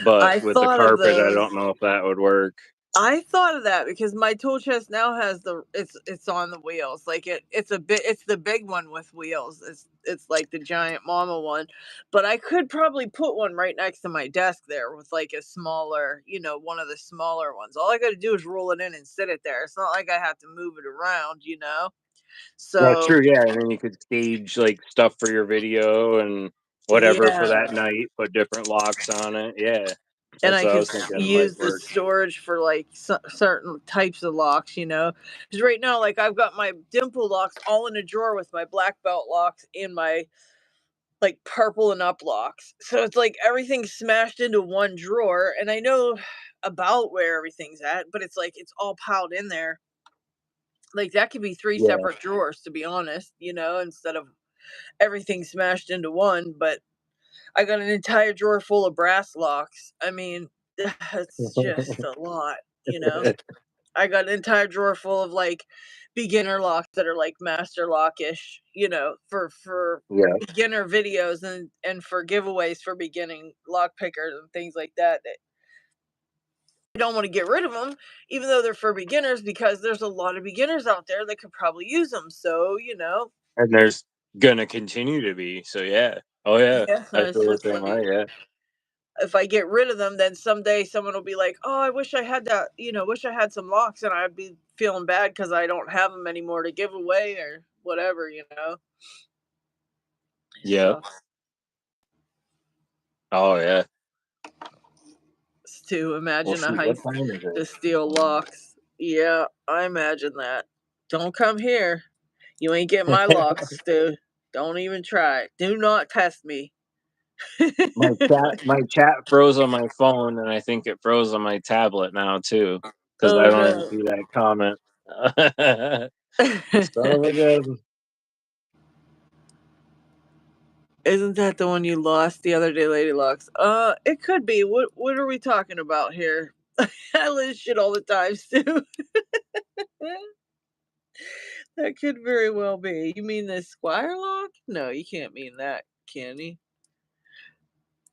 B: but
A: I
B: with the
A: thought of
B: carpet, I
A: those.
B: don't know if that would work.
A: I thought of that because my tool chest now has it's on the wheels. Like it's the big one with wheels. It's like the giant mama one. But I could probably put one right next to my desk there with like a smaller, one of the smaller ones. All I gotta do is roll it in and sit it there. It's not like I have to move it around.
B: That's
A: So
B: true, yeah, and then you could stage, like, stuff for your video and whatever for
A: yeah.
B: that night, put different locks on it, yeah.
A: And
B: That's
A: I
B: what I
A: could
B: was thinking might
A: use the
B: work.
A: storage for like certain types of locks. Because right now, like I've got my dimple locks all in a drawer with my black belt locks and my like purple and up locks. So it's like everything's smashed into one drawer, and I know about where everything's at, but it's like it's all piled in there. Like that could be three
B: Yeah,
A: separate drawers, to be honest, instead of everything smashed into one. But I got an entire drawer full of brass locks. I mean, that's just a lot. I got an entire drawer full of like beginner locks that are like master lockish, for
B: yeah,
A: beginner videos and for giveaways for beginning lock pickers and things like that. I don't want to get rid of them, even though they're for beginners, because there's a lot of beginners out there that could probably use them. So.
B: and there's gonna continue to be, so yeah. Oh, yeah,
A: Yeah,
B: I
A: it's
B: feel the
A: just
B: same
A: like
B: way, yeah.
A: if I get rid of them, then someday someone will be like, "Oh, I wish I had wish I had some locks," and I'd be feeling bad because I don't have them anymore to give away or whatever.
B: Yep.
A: So
B: Oh, yeah.
A: to
B: Well,
A: imagine a
B: shoot, what
A: heist
B: time is
A: to
B: it?
A: steal locks. Yeah, I imagine that. Don't come here. You ain't getting my locks, dude. Don't even try it. Do not test me.
B: My chat froze on my phone, and I think it froze on my tablet now too, because I
A: Oh
B: don't even
A: no.
B: see that comment. Son of a gun.
A: Isn't that the one you lost the other day, Lady Locks? It could be. What are we talking about here? I lose shit all the time, Stu. That could very well be. You mean the Squire lock? No, you can't mean that, can you?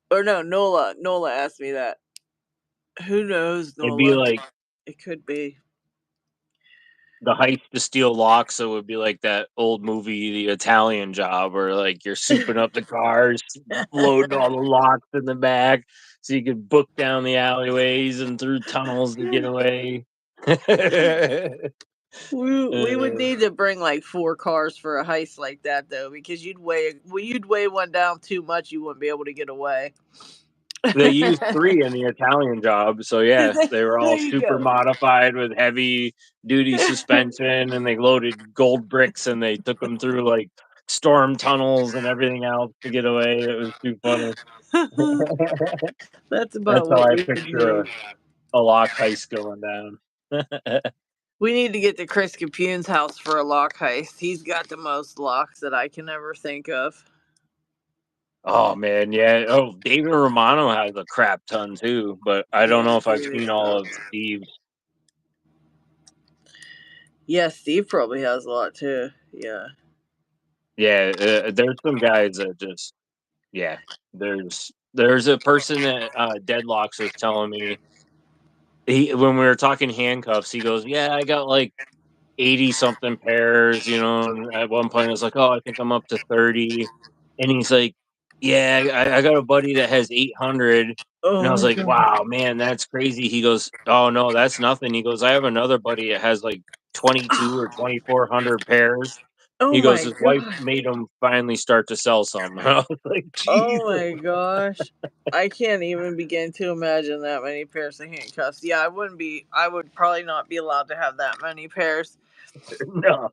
A: Or no, Nola. Nola asked me that. Who knows,
B: It'd be
A: Nola?
B: like
A: It could be.
B: the heist to steal locks, so it would be like that old movie, The Italian Job, where like you're souping up the cars, loading all the locks in the back, so you could book down the alleyways and through tunnels to get away.
A: We would
B: Uh,
A: need to bring like 4 cars for a heist like that though, because you'd weigh one down too much. You wouldn't be able to get away.
B: they used 3 in The Italian Job, so
A: Did
B: yeah,
A: they?
B: they were
A: There
B: all
A: you
B: super
A: go.
B: modified with heavy duty suspension, and they loaded gold bricks, and they took them through, like, storm tunnels and everything else to get away. It was too funny.
A: That's
B: That's
A: about
B: how
A: what
B: I
A: we would
B: picture
A: need.
B: a lock heist going down.
A: We need to get to Chris Capune's house for a lock heist. He's got the most locks that I can ever think of.
B: Oh, man, yeah. Oh, David Romano has a crap ton too, but I don't know
A: Yeah,
B: if I've
A: David
B: seen all of
A: does.
B: Steve's.
A: Yeah, Steve probably has a lot too. Yeah.
B: Yeah, there's some guys that just yeah. There's a person at, Deadlocks was telling me he when we were talking handcuffs, he goes, "Yeah, I got, like, 80 something pairs," and at one point I was like, "Oh, I think I'm up to 30." And he's like, "Yeah, I got a buddy that has 800." And
A: Oh
B: I was
A: my
B: like,
A: god.
B: "Wow, man, that's crazy." He goes, "Oh, no, that's nothing." He goes, "I have another buddy that has, like, 22 or 2,400 pairs."
A: Oh
B: He goes,
A: my
B: "His wife
A: god.
B: made him finally start to sell some." And I was like,
A: Oh
B: "Jesus."
A: my gosh. I can't even begin to imagine that many pairs of handcuffs. Yeah, I would probably not be allowed to have that many pairs.
B: No,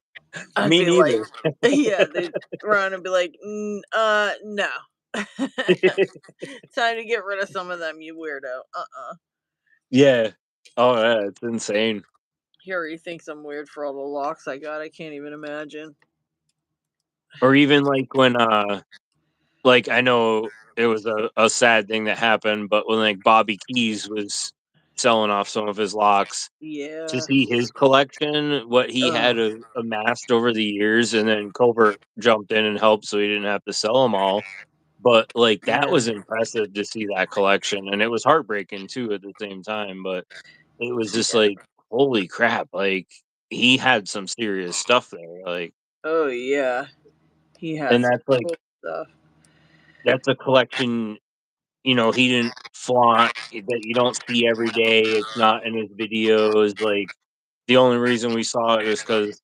A: I'd
B: me
A: be like,
B: neither.
A: yeah, they'd run and be like, no. Time to get rid of some of them, you weirdo.
B: Yeah. Oh, yeah, it's insane.
A: He already thinks I'm weird for all the locks I got. I can't even imagine.
B: Or even, like, when, like, I know it was a sad thing that happened, but when, like, Bobby Keys was selling off some of his locks, to
A: Yeah.
B: see his collection, what he had
A: Oh,
B: amassed over the years, and then Covert jumped in and helped so he didn't have to sell them all. But, like, that
A: yeah.
B: was impressive to see that collection, and it was heartbreaking too at the same time, but it was just
A: Yeah.
B: like, holy crap, like, he had some serious stuff there, like,
A: Oh, yeah. He
B: and
A: has some
B: that's, like,
A: cool stuff.
B: that's a collection, he didn't flaunt, that you don't see every day, it's not in his videos, like, the only reason we saw it was because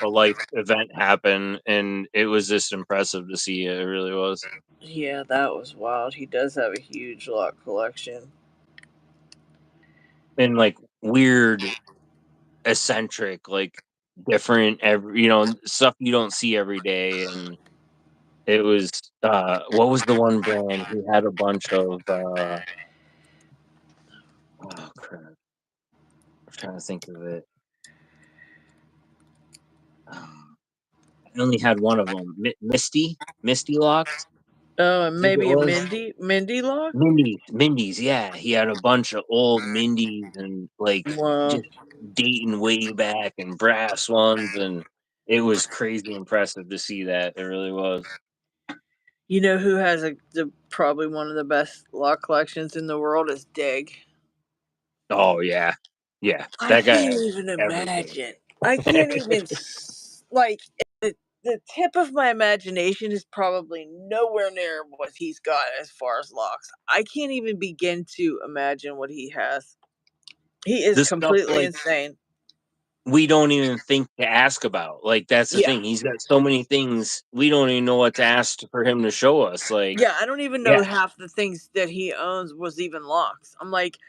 B: a life event happened, and it was just impressive to see it, it really was.
A: Yeah, that was wild. He does have a huge lock collection.
B: And, like, weird, eccentric, like, different stuff you don't see every day, and it was, what was the one brand? He had a bunch of, oh crap, I'm trying to think of it. Um, I only had one of them, Misty Locks,
A: Oh, and
B: I think it
A: maybe a
B: was?
A: Mindy lock?
B: Mindy's, yeah, he had a bunch of old Mindy's and, like,
A: Wow.
B: just dating way back and brass ones, and it was crazy impressive to see that, it really was.
A: You know who has probably one of the best lock collections in the world is Dig.
B: Oh, yeah. Yeah,
A: I
B: that guy
A: can't
B: has
A: even
B: everything.
A: imagine. I can't even like the tip of my imagination is probably nowhere near what he's got as far as locks. I can't even begin to imagine what he has. He is
B: The stuff,
A: completely
B: like,
A: insane.
B: we don't even think to ask about, like, that's the
A: Yeah.
B: thing, he's got so many things, we don't even know what to ask for him to show us, like,
A: Yeah, I don't even know
B: yeah,
A: half the things that he owns was even locks. I'm like,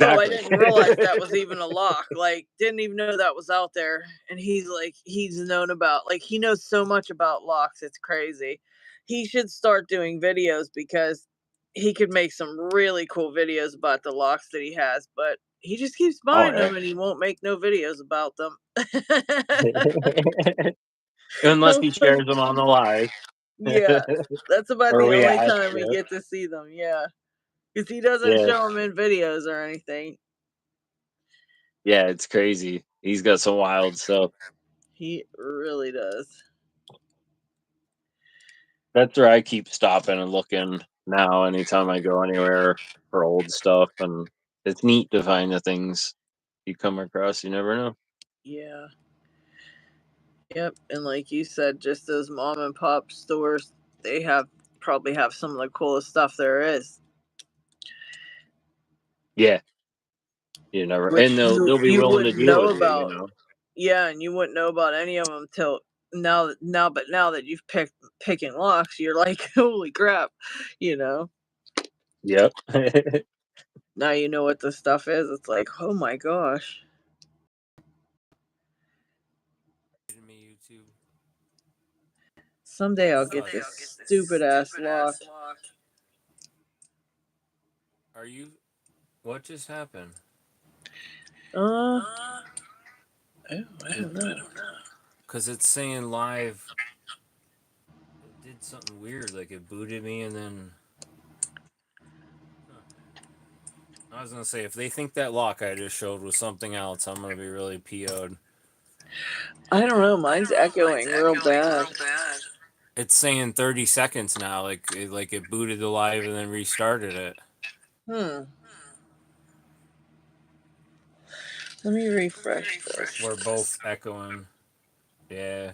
A: "Oh, I
B: exactly.
A: didn't realize that was even a lock." Like, didn't even know that was out there. And he's like, he's known about like he knows so much about locks. It's crazy. He should start doing videos because he could make some really cool videos about the locks that he has, but he just keeps
B: Oh,
A: buying
B: yeah.
A: them and he won't make no videos about them.
B: Unless
A: I'm
B: he
A: like,
B: shares them on the live,
A: yeah, that's about
B: or
A: the
B: we
A: only
B: ask,
A: time we
B: yeah.
A: get to see them. Yeah. 'Cause he doesn't
B: Yeah,
A: show them in videos or anything.
B: yeah, it's crazy. He's got some wild stuff.
A: He really does.
B: That's where I keep stopping and looking now anytime I go anywhere for old stuff, and it's neat to find the things you come across, you never know.
A: Yeah. Yep, and like you said, just those mom and pop stores, they have probably have some of the coolest stuff there is,
B: Yeah, you never, and
A: which
B: they'll be
A: you
B: willing to
A: wouldn't
B: deal
A: know
B: with you,
A: about. Yeah, and you wouldn't know about any of them till now that you've picking locks, you're like, "Holy crap," you know?
B: Yep.
A: Now you know what the stuff is, it's like, "Oh my gosh."
C: Me YouTube.
A: Someday I'll get this stupid ass lock.
C: Are you? What just happened?
A: Uh, oh, I
C: It
A: don't know.
C: because it's saying live. It did something weird, like it booted me, and then huh. I was gonna say if they think that lock I just showed was something else, I'm gonna be really PO'd.
A: I don't know. Mine's echoing real bad.
C: It's saying 30 seconds now, like it booted the live and then restarted it.
A: Hmm. Let me refresh this.
C: We're both echoing. Yeah.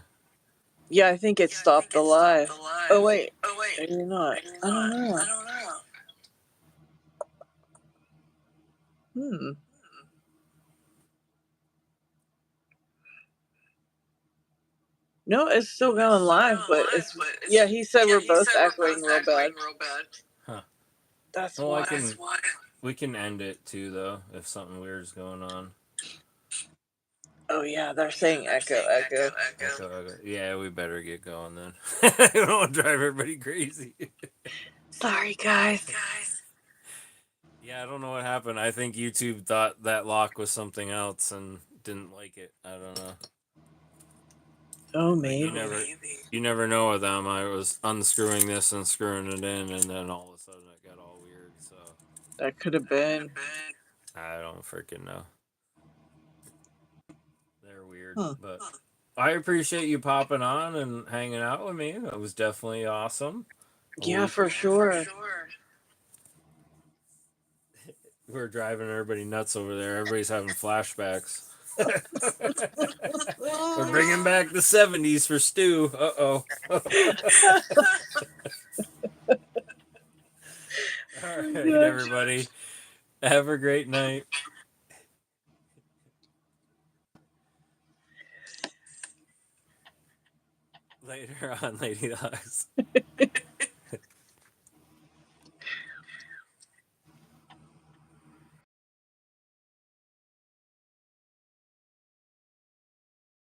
A: Yeah, I think it stopped the live. Oh wait, maybe not. I don't know. Hmm. No, it's still going live, but it's yeah. He said we're both echoing real bad.
C: Huh.
A: That's
C: Well, I
A: why.
C: can. We can end it too, though, if something weird's going on.
A: Oh yeah, they're saying echo, echo.
C: Echo, echo. Yeah, we better get going then. I don't want to drive everybody crazy.
A: Sorry, guys.
C: Yeah, I don't know what happened. I think YouTube thought that lock was something else and didn't like it. I don't know.
A: Oh,
C: But
A: maybe.
C: you never know with them. I was unscrewing this and screwing it in, and then all of a sudden it got all weird. So
A: That could have been.
C: I don't freaking know. They're weird,
A: Huh.
C: but I appreciate you popping on and hanging out with me. That was definitely awesome.
A: Yeah,
C: We
A: for sure.
C: we're driving everybody nuts over there. Everybody's having flashbacks. We're bringing back the 70s for Stu. Uh-oh. All
A: Oh,
C: right,
A: gosh.
C: everybody. Have a great night. Later on, Lady Dogs.